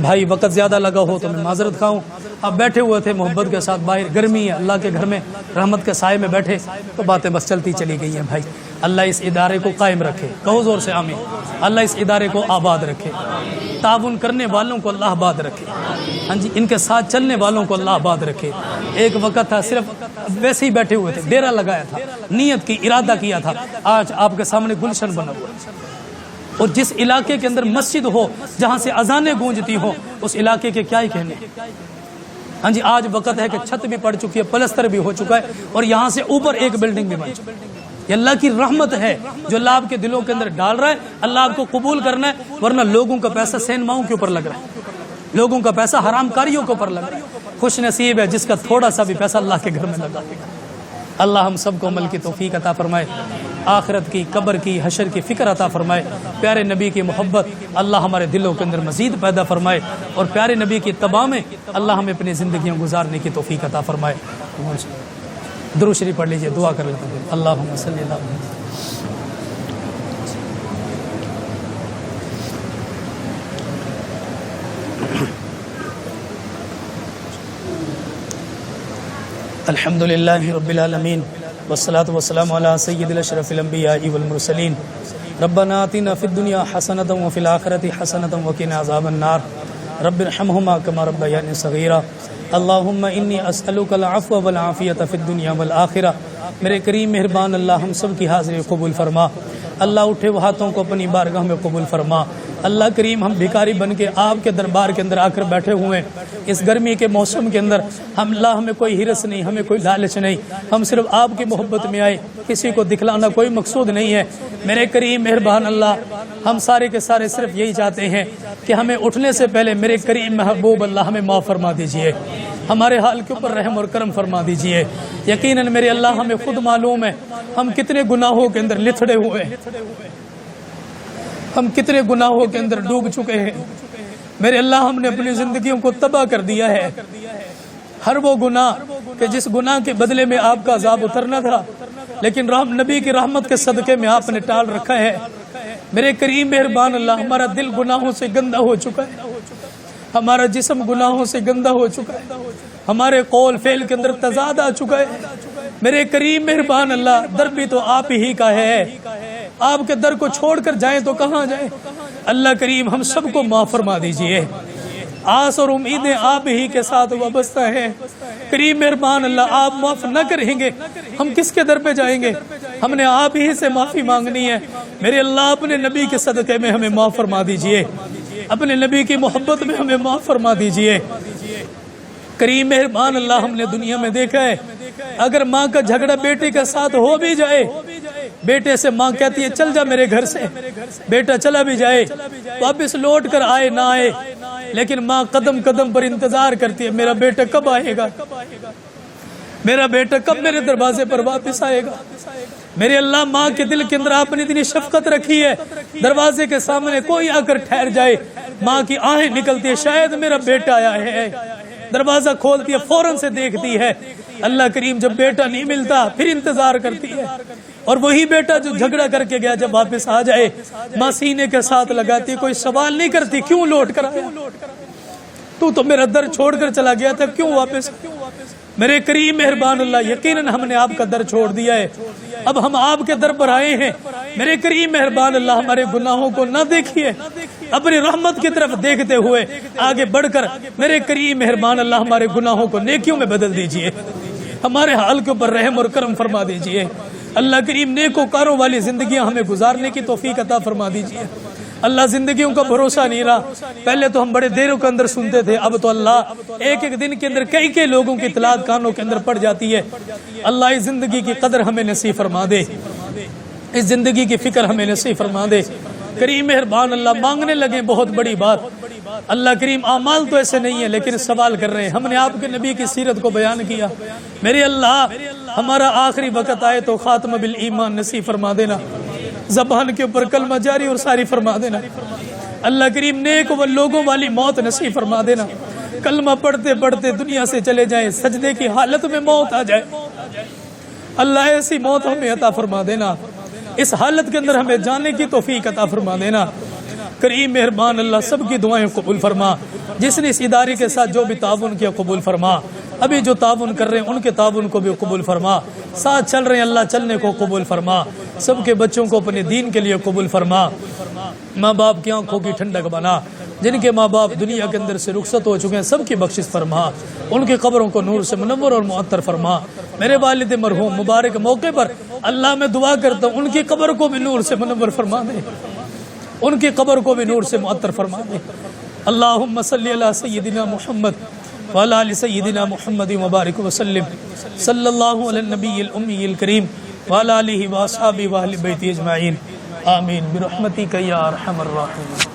بھائی وقت زیادہ لگا ہو تو میں معذرت کھاؤں. آپ بیٹھے ہوئے تھے محبت کے ساتھ, باہر گرمی ہے, اللہ کے گھر میں رحمت کے سائے میں بیٹھے تو باتیں بس چلتی چلی گئی ہیں. بھائی اللہ اس ادارے کو قائم رکھے, کہو زور سے آمین. اللہ اس ادارے کو آباد رکھے, تعاون کرنے والوں کو اللہ آباد رکھے. ہاں جی, ان کے ساتھ چلنے والوں کو اللہ آباد رکھے. ایک وقت تھا صرف ویسے ہی بیٹھے ہوئے تھے, ڈیرا لگایا تھا, نیت کی, ارادہ کیا تھا. آج آپ کے سامنے گلشن بنا ہوا ہے. اور جس علاقے کے اندر مسجد ہو جہاں سے اذانیں گونجتی ہوں اس علاقے کے کیا ہی کہنے. ہاں جی, آج وقت ہے کہ چھت بھی پڑ چکی ہے, پلستر بھی ہو چکا ہے اور یہاں سے اوپر ایک بلڈنگ بھی بن چکی ہے. یہ اللہ کی رحمت ہے جو اللہ آپ کے دلوں کے اندر ڈال رہا ہے. اللہ آپ کو قبول کرنا ہے, ورنہ لوگوں کا پیسہ سینماؤں کے اوپر لگ رہا ہے, لوگوں کا پیسہ حرام کاریوں کے اوپر لگ رہا ہے. خوش نصیب ہے جس کا تھوڑا سا بھی پیسہ اللہ کے گھر میں لگا. اللہ ہم سب کو عمل کی توفیق عطا فرمائے, آخرت کی, قبر کی, حشر کی فکر عطا فرمائے. پیارے نبی کی محبت اللہ ہمارے دلوں کے اندر مزید پیدا فرمائے اور پیارے نبی کی اتباع میں اللہ ہمیں اپنی زندگیاں گزارنے کی توفیق عطا فرمائے. درود شریف پڑھ لیجئے, دعا کر لیتے ہیں. اللہم صلی اللہ علیہ وسلم. الحمدللہ رب العالمین والصلاة والسلام علی سید الاشرف الانبیاء والمرسلین ربنا آتنا فی الدنیا حسنۃ وفی الآخرۃ حسنۃ وقنا عذاب النار رب ارحمہما کما ربیانی صغیرا اللہم انی اسألک العفو والعافیۃ فی الدنیا والآخرہ۔ میرے کریم مہربان اللہ ہم سب کی حاضری قبول فرما، اللہ اٹھے وہ ہاتھوں کو اپنی بارگاہ میں قبول فرما۔ اللہ کریم ہم بھکاری بن کے آپ کے دربار کے اندر آ کر بیٹھے ہوئے ہیں اس گرمی کے موسم کے اندر، ہمیں کوئی ہرس نہیں، ہمیں کوئی لالچ نہیں، ہم صرف آپ کی محبت میں آئے، کسی کو دکھلانا کوئی مقصود نہیں ہے۔ میرے کریم مہربان اللہ ہم سارے کے سارے صرف یہی چاہتے ہیں کہ ہمیں اٹھنے سے پہلے میرے کریم محبوب اللہ ہمیں معاف فرما دیجئے، ہمارے حال کے اوپر رحم اور کرم فرما دیجئے۔ یقیناً میرے اللہ ہمیں خود معلوم ہے ہم کتنے گناہوں کے اندر لتھڑے ہوئے ہیں، ہم کتنے گناہوں کے اندر ڈوب چکے ہیں۔ میرے اللہ ہم نے اپنی زندگیوں کو تباہ کر دیا ہے، ہر وہ گناہ کہ جس گناہ کے بدلے میں آپ کا عذاب اترنا تھا، لیکن نبی کی رحمت کے صدقے میں آپ نے ٹال رکھا ہے۔ میرے کریم مہربان اللہ ہمارا دل گناہوں سے گندا ہو چکا ہے، ہمارا جسم گناہوں سے گندا ہو چکا ہے، ہمارے قول فعل کے اندر تضاد آ چکا ہے۔ میرے کریم مہربان اللہ در بھی تو آپ ہی کا ہے، آپ کے در کو چھوڑ کر جائیں تو کہاں جائیں۔ اللہ کریم ہم سب کو معاف فرما دیجئے، آس اور امیدیں آپ ہی کے ساتھ وابستہ ہیں۔ کریم مہربان اللہ آپ معاف نہ کریں گے ہم کس کے در پہ جائیں گے، ہم نے آپ ہی سے معافی مانگنی ہے۔ میرے اللہ اپنے نبی کے صدقے میں ہمیں معاف فرما دیجئے، اپنے نبی کی محبت میں ہمیں معاف فرما دیجئے۔ کریم مہربان اللہ ہم نے دنیا میں دیکھا ہے اگر ماں کا جھگڑا بیٹے کے ساتھ ہو بھی جائے، بیٹے سے ماں کہتی ہے چل جا میرے گھر سے، بیٹا چلا بھی جائے واپس لوٹ کر آئے نہ آئے، لیکن ماں قدم قدم پر انتظار کرتی ہے میرا بیٹا کب آئے گا، میرا بیٹا کب میرے دروازے پر واپس آئے گا۔ میرے اللہ ماں کے دل کے اندر آپ نے اتنی شفقت رکھی ہے، دروازے کے سامنے کوئی آ کر ٹھہر جائے ماں کی آہیں نکلتی ہے شاید میرا بیٹا آیا ہے، دروازہ کھولتی ہے فوراً سے دیکھتی ہے۔ اللہ کریم جب بیٹا نہیں ملتا پھر انتظار کرتی ہے، اور وہی بیٹا جو جھگڑا کر کے گیا جب واپس آ جائے ماں سینے کے ساتھ لگاتی ہے، کوئی سوال نہیں کرتی کیوں لوٹ کر آیا، تو میرا در چھوڑ کر چلا گیا تھا کیوں واپس۔ میرے کریم مہربان اللہ یقیناً ہم نے آپ کا در چھوڑ دیا ہے، اب ہم آپ کے در پر آئے ہیں۔ میرے کریم مہربان اللہ ہمارے گناہوں کو نہ دیکھیے، اپنی رحمت کی طرف دیکھتے ہوئے آگے بڑھ کر میرے کریم مہربان اللہ ہمارے گناہوں کو نیکیوں میں بدل دیجئے، ہمارے حال کے اوپر رحم اور کرم فرما دیجئے۔ اللہ کریم نیکوکاروں والی زندگیاں ہمیں گزارنے کی توفیق عطا فرما دیجئے۔ اللہ زندگیوں کا بھروسہ نہیں رہا، پہلے تو ہم بڑے دیروں کے اندر سنتے تھے، اب تو اللہ ایک ایک دن کے اندر کئی لوگوں کی اطلاعات کانوں کے اندر پڑ جاتی ہے۔ اللہ اس زندگی کی قدر ہمیں نصیب فرما دے، اس زندگی کی فکر ہمیں نصیب فرما دے۔ کریم مہربان اللہ مانگنے لگے بہت بڑی بات، اللہ کریم اعمال تو ایسے نہیں ہے لیکن سوال کر رہے ہیں۔ ہم نے آپ کے نبی کی سیرت کو بیان کیا، میرے اللہ ہمارا آخری وقت آئے تو خاتمہ بالایمان نصیب فرما دینا، زبان کے اوپر کلمہ جاری اور ساری فرما دینا۔ اللہ کریم نیک و لوگوں والی موت نصیب فرما دینا، کلمہ پڑھتے پڑھتے دنیا سے چلے جائیں، سجدے کی حالت میں موت آ جائے، اللہ ایسی موت ہمیں عطا فرما دینا، اس حالت کے اندر ہمیں جانے کی توفیق عطا فرما دینا۔ کریم مہربان اللہ سب کی دعائیں قبول فرما، جس نے اس ادارے کے ساتھ جو بھی تعاون کیا قبول فرما، ابھی جو تعاون کر رہے ہیں ان کے تعاون کو بھی قبول فرما، ساتھ چل رہے ہیں اللہ چلنے کو قبول فرما، سب کے بچوں کو اپنے دین کے لیے قبول فرما، ماں باپ کی آنکھوں کی ٹھنڈک بنا، جن کے ماں باپ دنیا کے اندر سے رخصت ہو چکے ہیں سب کی بخشش فرما، ان کی قبروں کو نور سے منور اور معطر فرما۔ میرے والد مرحوم مبارک موقع پر اللہ میں دعا کرتا ہوں ان کی قبر کو بھی نور سے منور فرما دے، ان کی قبر کو بھی نور سے معطر فرما دے۔ اللہم صلی علی سیدنا محمد وعلی آل سیدنا محمد مبارک وسلم، صلی اللہ علی النبی الامی الکریم وعلی آلہ واصحابہ واہل بیت اجمعین، آمین برحمتک یا ارحم الراحمین۔